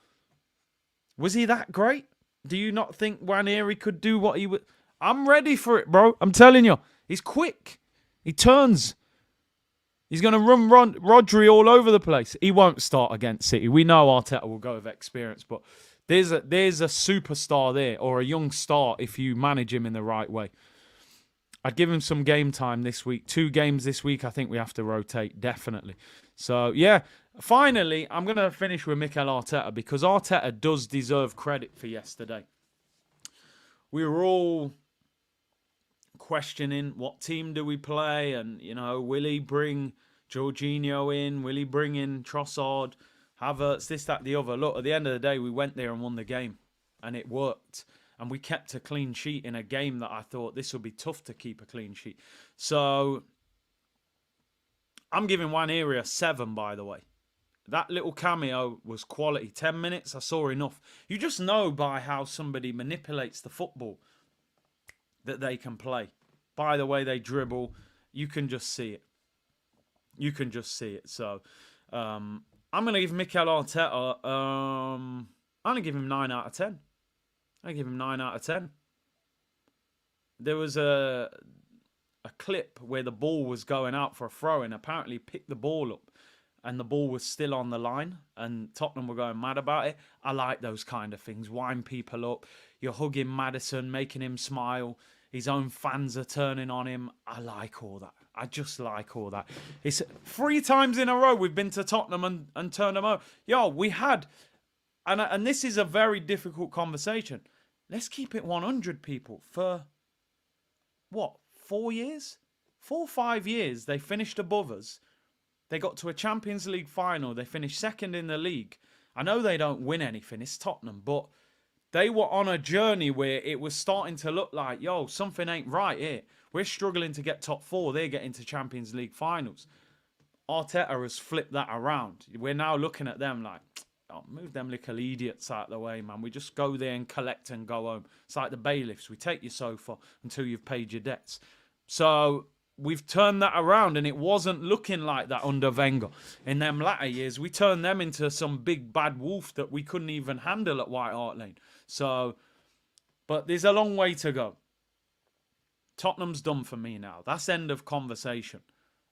Was he that great? Do you not think Nwaneri could do what he would? I'm ready for it, bro. I'm telling you. He's quick. He turns. He's going to run Rodri all over the place. He won't start against City. We know Arteta will go with experience, but there's a superstar there, or a young star if you manage him in the right way. I'd give him some game time this week. 2 games this week. I think we have to rotate, definitely. So, yeah. Finally, I'm going to finish with Mikel Arteta, because Arteta does deserve credit for yesterday. We were all questioning what team do we play, and, you know, will he bring Jorginho in? Will he bring in Trossard, Havertz, this, that, the other? Look, at the end of the day, we went there and won the game, and it worked. And we kept a clean sheet in a game that I thought this would be tough to keep a clean sheet. So I'm giving Nwaneri a 7, by the way. That little cameo was quality. 10 minutes, I saw enough. You just know by how somebody manipulates the football that they can play. By the way they dribble, you can just see it. You can just see it. So I'm going to give Mikel Arteta, I'm going to give him 9 out of 10. I give him 9 out of 10. There was a clip where the ball was going out for a throw, and apparently picked the ball up and the ball was still on the line and Tottenham were going mad about it. I like those kind of things. Wind people up. You're hugging Maddison, making him smile. His own fans are turning on him. I like all that. I just like all that. It's 3 times in a row we've been to Tottenham and turned them over. Yo, we had... And this is a very difficult conversation. Let's keep it 100, people. For, what, 4 years? 4 or 5 years, they finished above us. They got to a Champions League final. They finished second in the league. I know they don't win anything. It's Tottenham. But they were on a journey where it was starting to look like, yo, something ain't right here. We're struggling to get top 4. They're getting to Champions League finals. Arteta has flipped that around. We're now looking at them like... Oh, move them little idiots out of the way, man. We just go there and collect and go home. It's like the bailiffs. We take your sofa until you've paid your debts. So we've turned that around, and it wasn't looking like that under Wenger. In them latter years, we turned them into some big bad wolf that we couldn't even handle at White Hart Lane. So, but there's a long way to go. Tottenham's done for me now. That's end of conversation.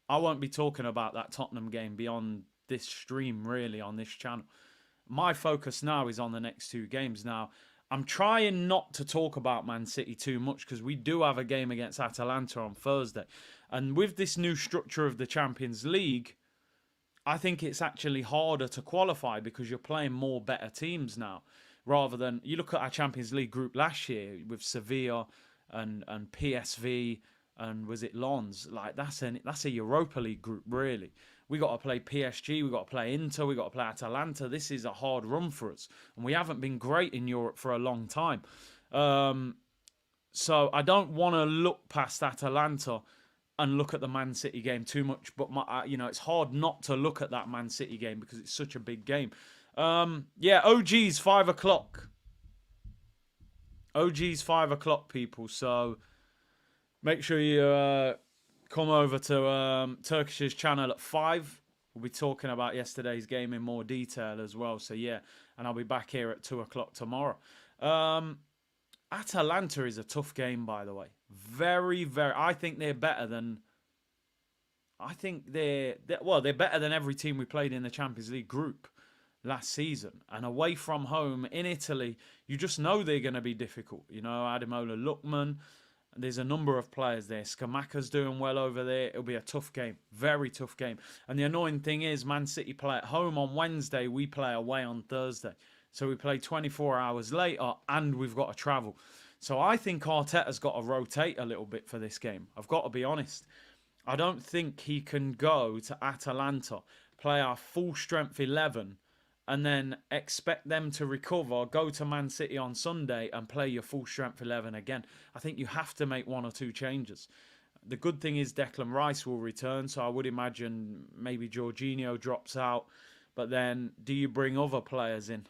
I won't be talking about that Tottenham game beyond this stream, really, on this channel. My focus now is on the next 2 games. Now, I'm trying not to talk about Man City too much because we do have a game against Atalanta on Thursday. And with this new structure of the Champions League, I think it's actually harder to qualify because you're playing more better teams now. Rather than, you look at our Champions League group last year with Sevilla and PSV and was it Lens? Like that's a Europa League group, really. We got to play PSG, we got to play Inter, we got to play Atalanta. This is a hard run for us, and we haven't been great in Europe for a long time. So I don't want to look past Atalanta and look at the Man City game too much. But it's hard not to look at that Man City game because it's such a big game. OG's 5 o'clock. OG's 5 o'clock, people. So make sure you come over to Turkish's channel at 5. We'll be talking about yesterday's game in more detail as well. So, yeah, and I'll be back here at 2 o'clock tomorrow. Atalanta is a tough game, by the way. Very, very... I think they're better than... they're better than every team we played in the Champions League group last season. And away from home in Italy, you just know they're going to be difficult. You know, Ademola Lookman... There's a number of players there. Skamaka's doing well over there. It'll be a tough game. Very tough game. And the annoying thing is Man City play at home on Wednesday. We play away on Thursday. So we play 24 hours later and we've got to travel. So I think Arteta's got to rotate a little bit for this game. I've got to be honest. I don't think he can go to Atalanta, play our full strength 11 and then expect them to recover, go to Man City on Sunday and play your full strength 11 again. I think you have to make 1 or 2 changes. The good thing is Declan Rice will return, so I would imagine maybe Jorginho drops out. But then do you bring other players in?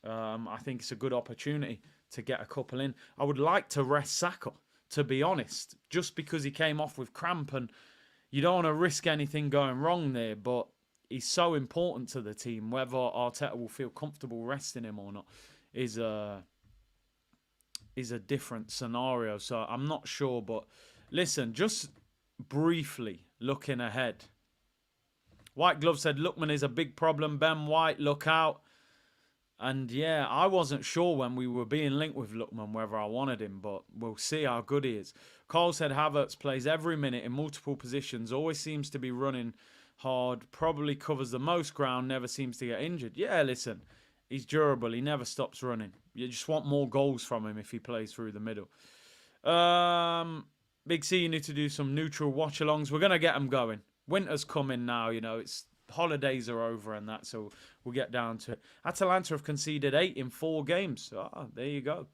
I think it's a good opportunity to get a couple in. I would like to rest Saka, to be honest, just because he came off with cramp and you don't want to risk anything going wrong there, but he's so important to the team. Whether Arteta will feel comfortable resting him or not is a different scenario. So I'm not sure. But listen, just briefly looking ahead, White Glove said, Lookman is a big problem. Ben White, look out. And yeah, I wasn't sure when we were being linked with Lookman whether I wanted him, but we'll see how good he is. Cole said Havertz plays every minute in multiple positions, always seems to be running hard, probably covers the most ground, never seems to get injured. Yeah, listen, he's durable. He never stops running. You just want more goals from him if he plays through the middle. Big C, you need to do some neutral watch-alongs. We're going to get them going. Winter's coming now, you know, it's holidays are over and that, so we'll get down to it. Atalanta have conceded 8 in 4 games. There you go.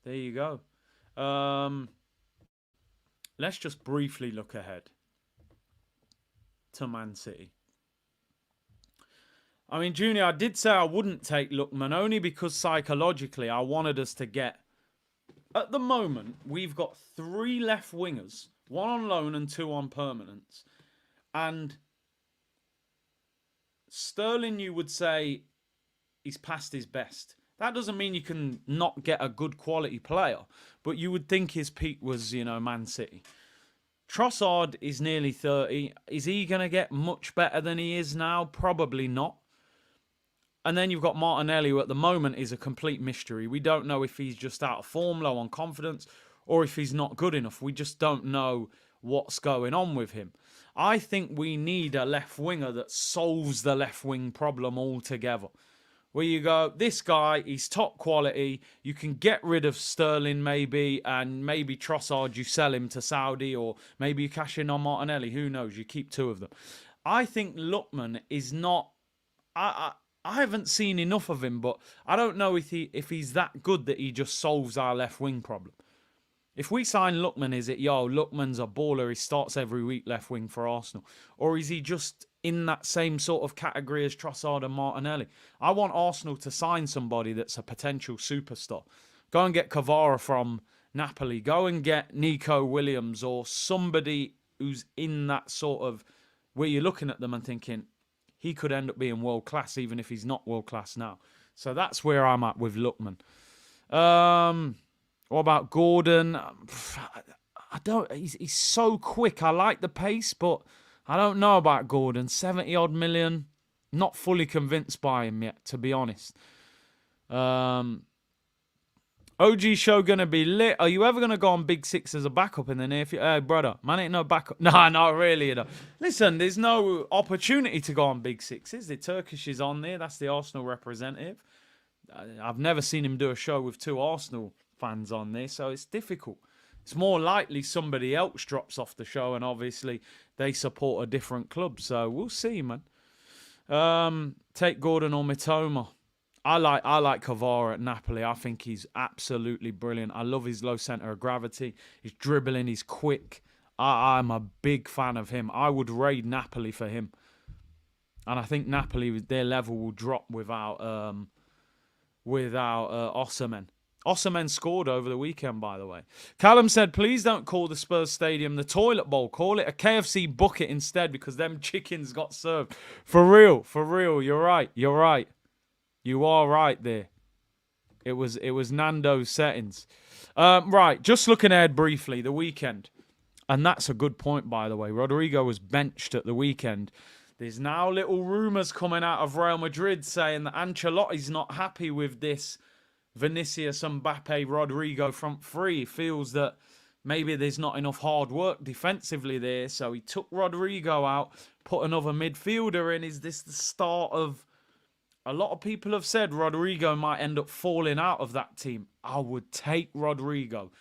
There you go. Let's just briefly look ahead to Man City. I mean, Junior, I did say I wouldn't take Lookman only because psychologically I wanted us to get... At the moment, we've got 3 left wingers, 1 on loan and 2 on permanence. And Sterling, you would say, he's past his best. That doesn't mean you can not get a good quality player, but you would think his peak was, you know, Man City. Trossard is nearly 30. Is he going to get much better than he is now? Probably not. And then you've got Martinelli, who at the moment is a complete mystery. We don't know if he's just out of form, low on confidence, or if he's not good enough. We just don't know what's going on with him. I think we need a left winger that solves the left wing problem altogether. Where you go, this guy, he's top quality. You can get rid of Sterling maybe, and maybe Trossard, you sell him to Saudi, or maybe you cash in on Martinelli. Who knows? You keep 2 of them. I think Lookman is not... I haven't seen enough of him, but I don't know if he's that good that he just solves our left wing problem. If we sign Lookman, is it, Lookman's a baller, he starts every week left wing for Arsenal? Or is he just in that same sort of category as Trossard and Martinelli? I want Arsenal to sign somebody that's a potential superstar. Go and get Kvara from Napoli. Go and get Nico Williams or somebody who's in that sort of... where you're looking at them and thinking, he could end up being world class even if he's not world class now. So that's where I'm at with Lookman. What about Gordon? I don't. He's so quick. I like the pace, but I don't know about Gordon. 70 odd million. Not fully convinced by him yet, to be honest. OG show gonna be lit. Are you ever gonna go on Big Six as a backup in the near future? Hey, brother, man, ain't no backup. Nah, not really. You know. Listen, there's no opportunity to go on Big Sixes. The Turkish is on there. That's the Arsenal representative. I've never seen him do a show with 2 Arsenal fans on there, so it's difficult. It's more likely somebody else drops off the show, and obviously they support a different club. So we'll see, man. Take Gordon or Mitoma. I like Kvara at Napoli. I think he's absolutely brilliant. I love his low centre of gravity. He's dribbling. He's quick. I'm a big fan of him. I would raid Napoli for him. And I think Napoli, their level will drop without Osimhen. Osimhen scored over the weekend, by the way. Callum said, please don't call the Spurs Stadium the toilet bowl. Call it a KFC bucket instead because them chickens got served. For real. You're right. You are right there. It was Nando's settings. Right, just looking ahead briefly, the weekend. And that's a good point, by the way. Rodrigo was benched at the weekend. There's now little rumours coming out of Real Madrid saying that Ancelotti's not happy with this Vinicius, Mbappe, Rodrigo front three. He feels that maybe there's not enough hard work defensively there. So he took Rodrigo out, put another midfielder in. Is this the start of... A lot of people have said Rodrigo might end up falling out of that team. I would take Rodrigo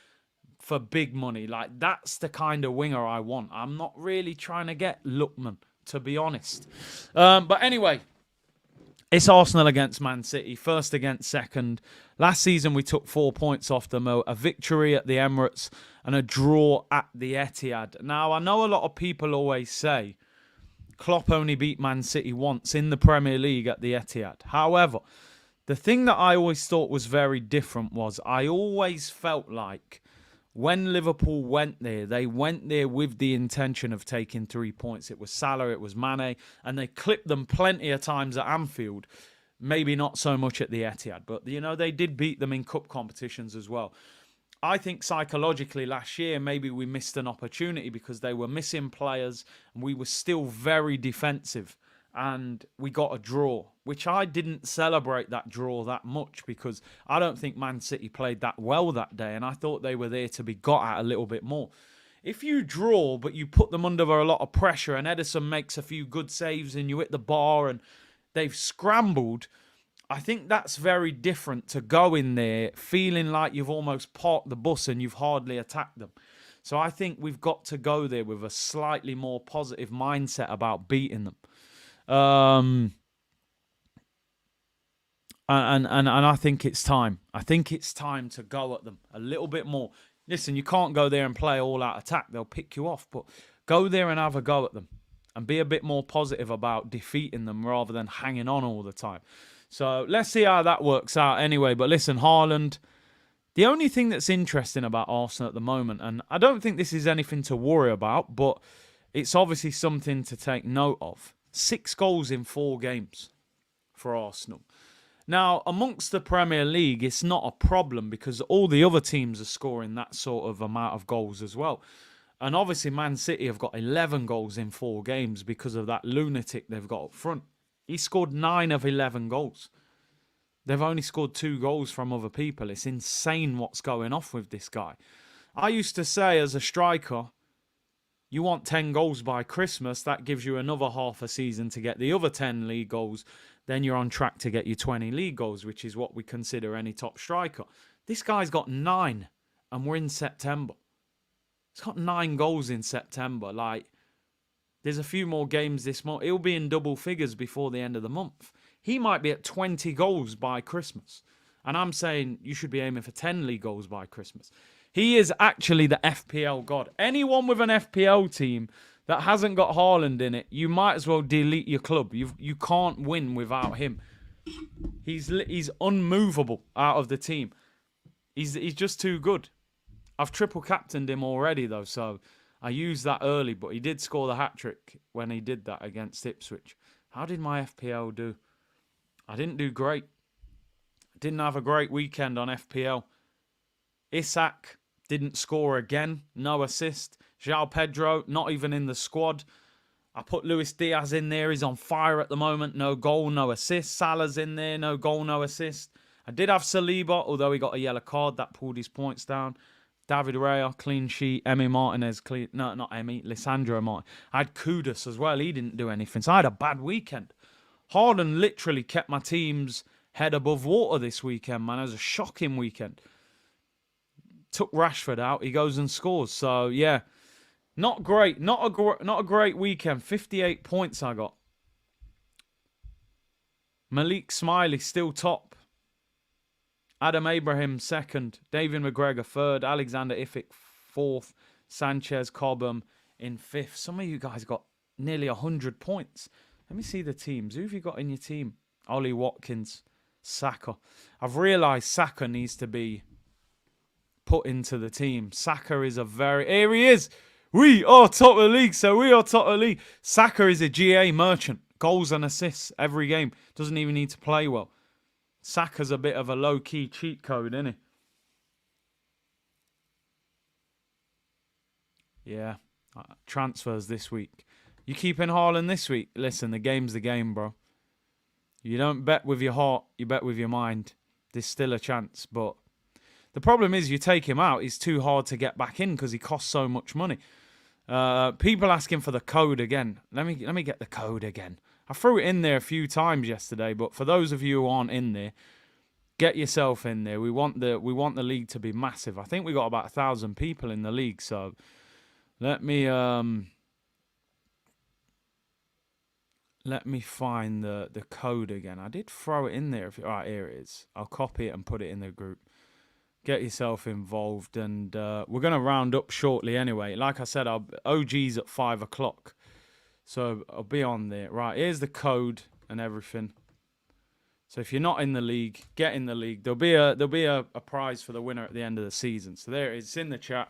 for big money. Like, that's the kind of winger I want. I'm not really trying to get Lookman, to be honest. But anyway, it's Arsenal against Man City. First against second. Last season, we took 4 points off them. A victory at the Emirates and a draw at the Etihad. Now, I know a lot of people always say Klopp only beat Man City once in the Premier League at the Etihad. However, the thing that I always thought was very different was I always felt like when Liverpool went there, they went there with the intention of taking 3 points. It was Salah, it was Mane, and they clipped them plenty of times at Anfield. Maybe not so much at the Etihad, but, you know, they did beat them in cup competitions as well. I think psychologically last year, maybe we missed an opportunity because they were missing players and we were still very defensive. and we got a draw, which I didn't celebrate that draw that much because I don't think Man City played that well that day, and I thought they were there to be got at a little bit more. If you draw, but you put them under a lot of pressure and Ederson makes a few good saves and you hit the bar and they've scrambled, I think that's very different to go in there feeling like you've almost parked the bus and you've hardly attacked them. So I think we've got to go there with a slightly more positive mindset about beating them. And I think it's time. I think it's time to go at them a little bit more. Listen, you can't go there and play all-out attack. They'll pick you off. But go there and have a go at them. And be a bit more positive about defeating them rather than hanging on all the time. So let's see how that works out anyway. But listen, Haaland, the only thing that's interesting about Arsenal at the moment, and I don't think this is anything to worry about, but it's obviously something to take note of. 6 goals in 4 games for Arsenal. Now, amongst the Premier League, it's not a problem because all the other teams are scoring that sort of amount of goals as well. And obviously, Man City have got 11 goals in 4 games because of that lunatic they've got up front. He scored 9 of 11 goals. They've only scored 2 goals from other people. It's insane what's going off with this guy. I used to say as a striker, you want 10 goals by Christmas. That gives you another half a season to get the other 10 league goals. Then you're on track to get your 20 league goals, which is what we consider any top striker. This guy's got 9, and we're in September. He's got 9 goals in September. Like, there's a few more games this month. He'll be in double figures before the end of the month. He might be at 20 goals by Christmas. And I'm saying you should be aiming for 10 league goals by Christmas. He is actually the FPL god. Anyone with an FPL team that hasn't got Haaland in it, you might as well delete your club. You can't win without him. He's unmovable out of the team. He's just too good. I've triple captained him already though, so I used that early, but he did score the hat-trick when he did that against Ipswich. How did my FPL do? I didn't do great. Didn't have a great weekend on FPL. Isak didn't score again. No assist. João Pedro, not even in the squad. I put Luis Diaz in there. He's on fire at the moment. No goal, no assist. Salah's in there. No goal, no assist. I did have Saliba, although he got a yellow card. That pulled his points down. David Raya, clean sheet. Emi Martinez, clean. No, not Emi. Lissandro Martin. I had Kudus as well. He didn't do anything. So I had a bad weekend. Harden literally kept my team's head above water this weekend, man. It was a shocking weekend. Took Rashford out. He goes and scores. So, yeah. Not great. Not a great weekend. 58 points I got. Malik Smiley still top. Adam Abraham second. David McGregor third. Alexander Ifick fourth. Sanchez Cobham in fifth. Some of you guys got nearly 100 points. Let me see the teams. Who have you got in your team? Ollie Watkins. Saka. I've realised Saka needs to be put into the team. Saka is a very... Here he is! We are top of the league, so we are top of the league. Saka is a GA merchant. Goals and assists every game. Doesn't even need to play well. Saka's a bit of a low-key cheat code, isn't he? Yeah. Transfers this week. You keeping Haaland this week? Listen, the game's the game, bro. You don't bet with your heart, you bet with your mind. There's still a chance, but the problem is you take him out, he's too hard to get back in because he costs so much money. People asking for the code again. Let me get the code again. I threw it in there a few times yesterday, but for those of you who aren't in there, get yourself in there. We want the league to be massive. I think we got about 1,000 people in the league, so let me find the code again. I did throw it in there. All right, here it is. I'll copy it and put it in the group. Get yourself involved, and we're going to round up shortly anyway. Like I said, our OG's at 5 o'clock, so I'll be on there. Right, here's the code and everything. So if you're not in the league, get in the league. There'll be a prize for the winner at the end of the season. So there it is. It's in the chat.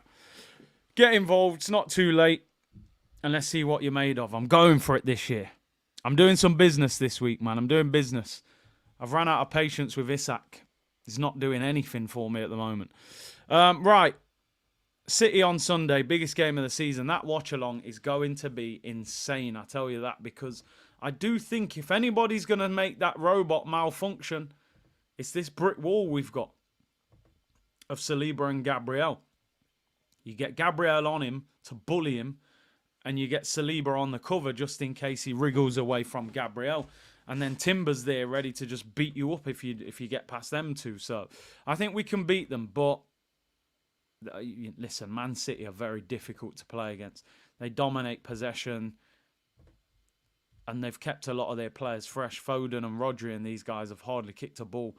Get involved. It's not too late, and let's see what you're made of. I'm going for it this year. I'm doing some business this week, man. I'm doing business. I've run out of patience with Isak. He's not doing anything for me at the moment. Right. City on Sunday, biggest game of the season. That watch-along is going to be insane, I tell you that, because I do think if anybody's going to make that robot malfunction, it's this brick wall we've got of Saliba and Gabriel. You get Gabriel on him to bully him, and you get Saliba on the cover just in case he wriggles away from Gabriel. And then Timber's there ready to just beat you up if you get past them two. So I think we can beat them. But listen, Man City are very difficult to play against. They dominate possession, and they've kept a lot of their players fresh. Foden and Rodri and these guys have hardly kicked a ball.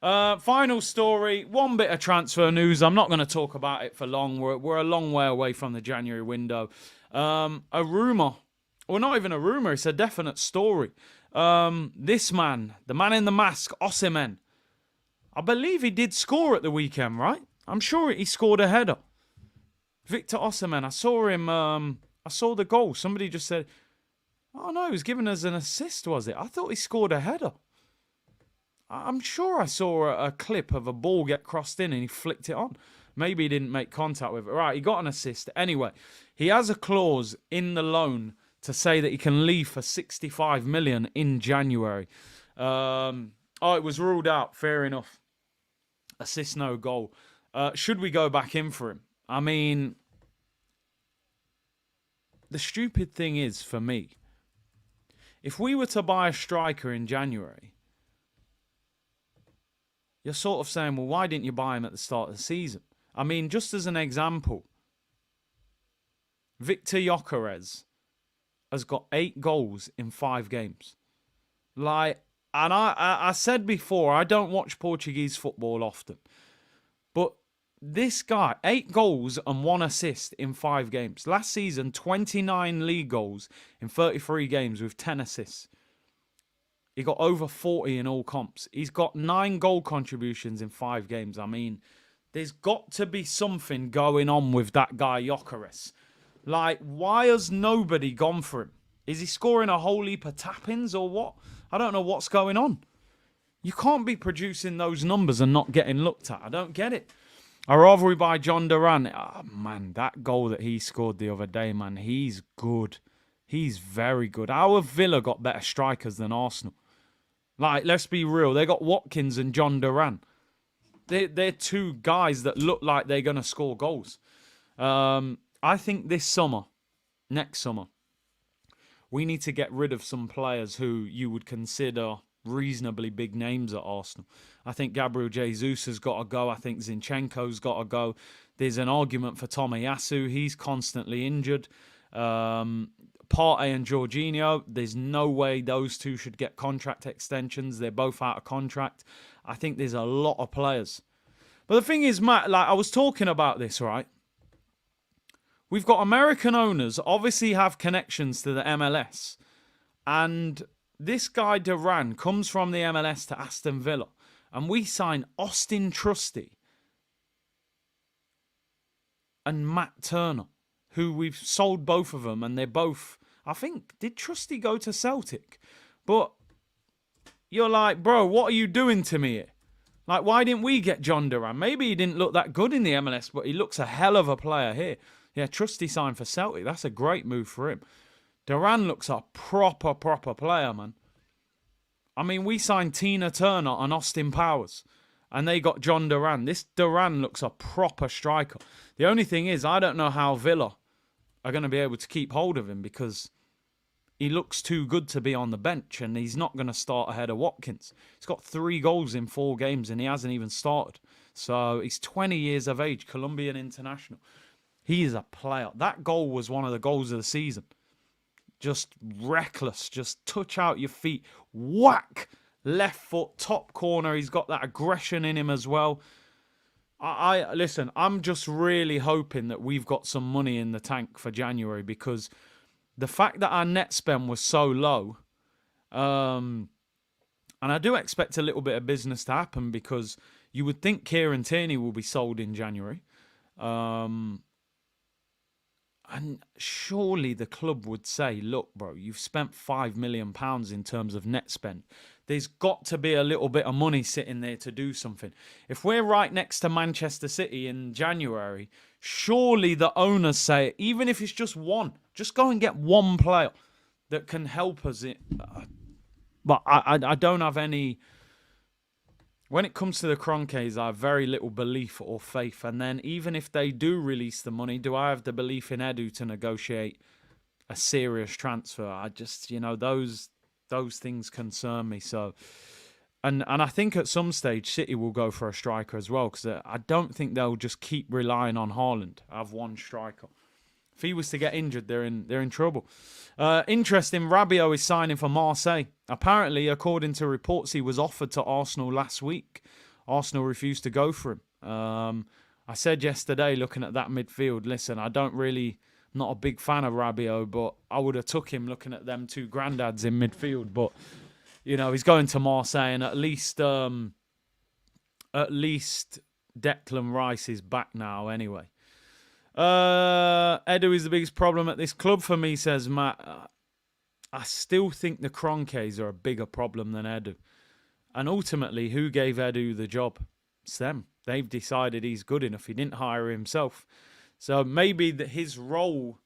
Final story, one bit of transfer news. I'm not going to talk about it for long. We're a long way away from the January window. A rumour, or not even a rumour, it's a definite story. This man, the man in the mask, Osimhen, I believe he did score at the weekend, right? I'm sure he scored a header. Victor Osimhen, I saw him, I saw the goal. Somebody just said, oh no, he was given as an assist, was it? I thought he scored a header. I'm sure I saw a clip of a ball get crossed in and he flicked it on. Maybe he didn't make contact with it. Right, he got an assist. Anyway, he has a clause in the loan to say that he can leave for 65 million in January. It was ruled out. Fair enough. Assist, no goal. Should we go back in for him? I mean, the stupid thing is, for me, if we were to buy a striker in January, you're sort of saying, well, why didn't you buy him at the start of the season? I mean, just as an example, Victor Gyökeres has got 8 goals in 5 games. And I said before, I don't watch Portuguese football often. But this guy, 8 goals and 1 assist in 5 games. Last season, 29 league goals in 33 games with 10 assists. He got over 40 in all comps. He's got 9 goal contributions in 5 games. I mean, there's got to be something going on with that guy, Gyökeres. Like, why has nobody gone for him? Is he scoring a whole heap of tap-ins or what? I don't know what's going on. You can't be producing those numbers and not getting looked at. I don't get it. A rivalry by John Duran. Oh, man, that goal that he scored the other day, man, he's good. He's very good. Our Villa got better strikers than Arsenal. Like, let's be real. They got Watkins and John Duran. They're 2 guys that look like they're going to score goals. I think this summer, next summer, we need to get rid of some players who you would consider reasonably big names at Arsenal. I think Gabriel Jesus has got to go. I think Zinchenko's got to go. There's an argument for Tomiyasu. He's constantly injured. Partey and Jorginho, there's no way those 2 should get contract extensions. They're both out of contract. I think there's a lot of players. But the thing is, Matt, like I was talking about this, right? We've got American owners, obviously have connections to the MLS. And this guy Duran comes from the MLS to Aston Villa. And we sign Austin Trusty and Matt Turner, who we've sold both of them. And they're both, I think, did Trusty go to Celtic? But you're like, bro, what are you doing to me here? Like, why didn't we get John Duran? Maybe he didn't look that good in the MLS, but he looks a hell of a player here. Yeah, Trusty signed for Celtic. That's a great move for him. Duran looks a proper player, man. I mean, we signed Tina Turner and Austin Powers, and they got John Duran. This Duran looks a proper striker. The only thing is, I don't know how Villa are going to be able to keep hold of him because he looks too good to be on the bench, and he's not going to start ahead of Watkins. He's got 3 goals in 4 games, and he hasn't even started. So he's 20 years of age, Colombian international. He is a player. That goal was one of the goals of the season. Just reckless. Just touch out your feet. Whack! Left foot, top corner. He's got that aggression in him as well. Listen, I'm just really hoping that we've got some money in the tank for January because the fact that our net spend was so low, and I do expect a little bit of business to happen because you would think Kieran Tierney will be sold in January. And surely the club would say, look, bro, you've spent £5 million in terms of net spend. There's got to be a little bit of money sitting there to do something. If we're right next to Manchester City in January, surely the owners say, even if it's just one, just go and get one player. that can help us. But I don't have any... When it comes to the Kroenkes, I have very little belief or faith. And then even if they do release the money, do I have the belief in Edu to negotiate a serious transfer? I just, those things concern me. So, and I think at some stage City will go for a striker as well, because I don't think they'll just keep relying on Haaland. Have one striker. If he was to get injured, they're in trouble. Interesting, Rabiot is signing for Marseille. Apparently, according to reports, he was offered to Arsenal last week. Arsenal refused to go for him. I said yesterday, looking at that midfield, listen, I'm not a big fan of Rabiot, but I would have took him looking at them two granddads in midfield. But, he's going to Marseille, and at least Declan Rice is back now anyway. Edu is the biggest problem at this club for me, says Matt. I still think the Kroenkes are a bigger problem than Edu. And ultimately, who gave Edu the job? It's them. They've decided he's good enough. He didn't hire himself. So maybe his role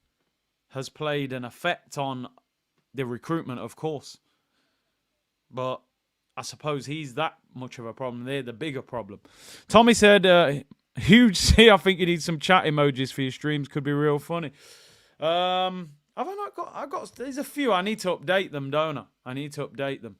has played an effect on the recruitment, of course. But I suppose he's that much of a problem. They're the bigger problem. Tommy said... Huge C, I think you need some chat emojis for your streams. Could be real funny. Have I not got... There's a few. I need to update them, don't I? I need to update them.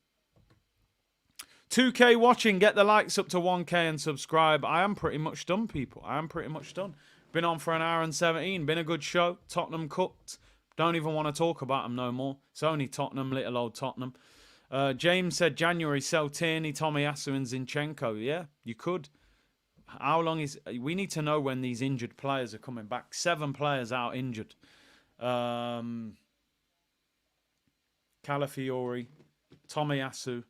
2K watching. Get the likes up to 1K and subscribe. I am pretty much done, people. I am pretty much done. Been on for an hour and 17. Been a good show. Tottenham cooked. Don't even want to talk about them no more. It's only Tottenham, little old Tottenham. James said January sell Tierney, Tomiyasu and Zinchenko. Yeah, you could. How long is... We need to know when these injured players are coming back. 7 players out injured. Calafiori, Tomiyasu,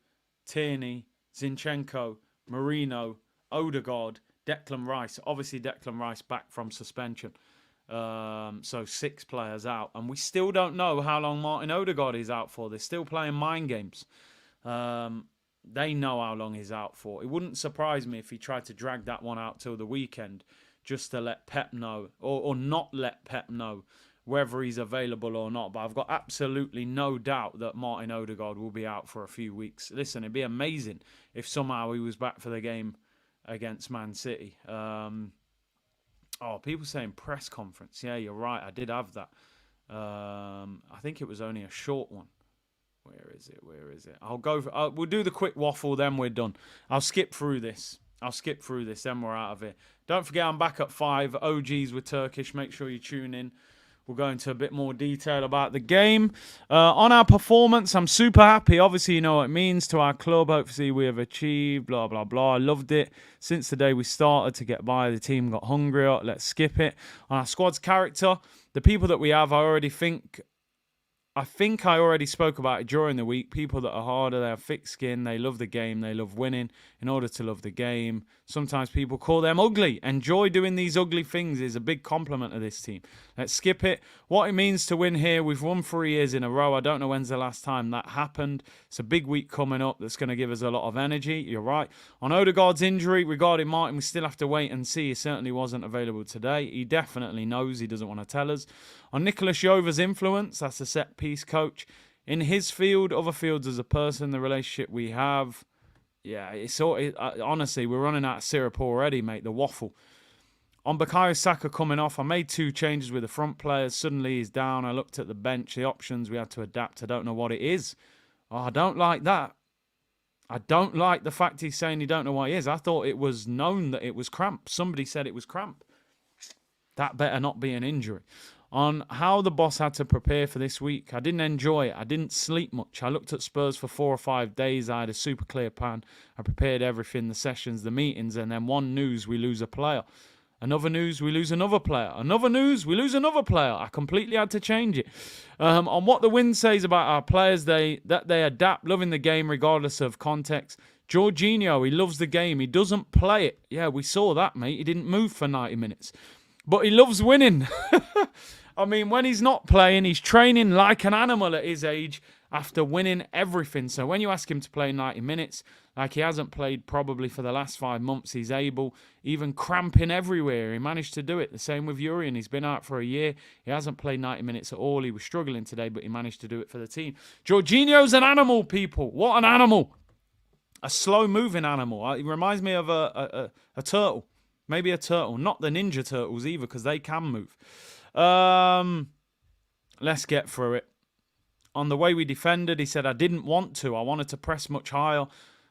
Tierney, Zinchenko, Marino, Odegaard, Declan Rice. Obviously, Declan Rice back from suspension. So 6 players out. And we still don't know how long Martin Odegaard is out for. They're still playing mind games. They know how long he's out for. It wouldn't surprise me if he tried to drag that one out till the weekend just to let Pep know, or not let Pep know whether he's available or not. But I've got absolutely no doubt that Martin Odegaard will be out for a few weeks. Listen, it'd be amazing if somehow he was back for the game against Man City. People saying press conference. Yeah, you're right. I did have that. I think it was only a short one. Where is it? We'll do the quick waffle, then we're done. I'll skip through this, then we're out of here. Don't forget, I'm back at 5. OGs with Turkish. Make sure you tune in. We'll go into a bit more detail about the game. On our performance, I'm super happy. Obviously, you know what it means to our club. Hopefully, we have achieved, blah, blah, blah. I loved it. Since the day we started to get by, the team got hungrier. Let's skip it. On our squad's character, the people that we have, I think I already spoke about it during the week. People that are harder, they have thick skin, they love the game, they love winning. In order to love the game, sometimes people call them ugly. Enjoy doing these ugly things is a big compliment of this team. Let's skip it. What it means to win here, we've won 3 years in a row. I don't know when's the last time that happened. It's a big week coming up that's going to give us a lot of energy. You're right. On Odegaard's injury, regarding Martin, we still have to wait and see. He certainly wasn't available today. He definitely knows. He doesn't want to tell us. On Nicolas Jover's influence, that's a set-piece coach. In his field, other fields as a person, the relationship we have, honestly, we're running out of syrup already, mate, the waffle. On Bukayo Saka coming off, I made 2 changes with the front players. Suddenly he's down. I looked at the bench, the options, we had to adapt. I don't know what it is. I don't like that. I don't like the fact he's saying he don't know what it is. I thought it was known that it was cramp. Somebody said it was cramp. That better not be an injury. On how the boss had to prepare for this week, I didn't enjoy it. I didn't sleep much. I looked at Spurs for 4 or 5 days. I had a super clear plan. I prepared everything, the sessions, the meetings, and then one news, we lose a player. Another news, we lose another player. Another news, we lose another player. I completely had to change it. On what the wind says about our players, that they adapt, loving the game regardless of context. Jorginho, he loves the game. He doesn't play it. Yeah, we saw that, mate. He didn't move for 90 minutes. But he loves winning. I mean, when he's not playing, he's training like an animal at his age. after winning everything. So when you ask him to play 90 minutes, like he hasn't played probably for the last 5 months, he's able, even cramping everywhere. He managed to do it. The same with Urian. He's been out for a year. He hasn't played 90 minutes at all. He was struggling today, but he managed to do it for the team. Jorginho's an animal, people. What an animal. A slow-moving animal. He reminds me of a turtle. Maybe a turtle. Not the Ninja Turtles either, because they can move. Let's get through it. On the way we defended, he said, I didn't want to. I wanted to press much higher,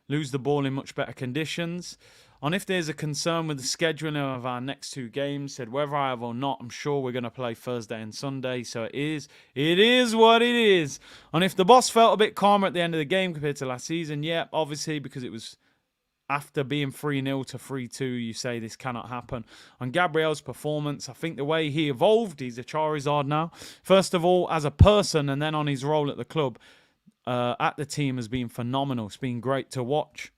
lose the ball in much better conditions. On if there's a concern with the scheduling of our next 2 games, said whether I have or not, I'm sure we're going to play Thursday and Sunday. So it is what it is. On if the boss felt a bit calmer at the end of the game compared to last season, yeah, obviously, because it was after being 3-0 to 3-2, you say this cannot happen. On Gabriel's performance, I think the way he evolved, he's a Charizard now. First of all, as a person, and then on his role at the club, at the team has been phenomenal. It's been great to watch.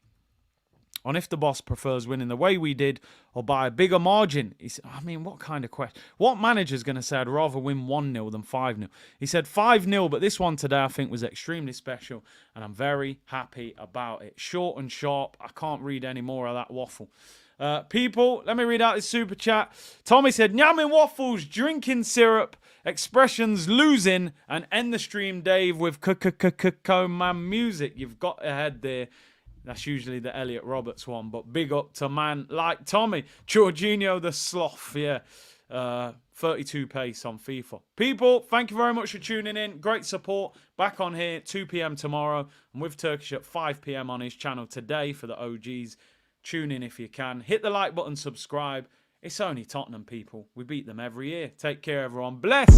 On if the boss prefers winning the way we did or by a bigger margin. I mean, what kind of question? What manager's going to say I'd rather win 1-0 than 5-0? He said 5-0, but this one today I think was extremely special, and I'm very happy about it. Short and sharp. I can't read any more of that waffle. People, let me read out this super chat. Tommy said, Nyamming waffles, drinking syrup, expressions losing, and end the stream, Dave, with man music. You've got ahead there. That's usually the Elliot Roberts one, but big up to man like Tommy. Jorginho the sloth, yeah. 32 pace on FIFA. People, thank you very much for tuning in. Great support. Back on here, 2 p.m. tomorrow. And with Turkish at 5 p.m. on his channel today for the OGs. Tune in if you can. Hit the like button, subscribe. It's only Tottenham, people. We beat them every year. Take care, everyone. Bless.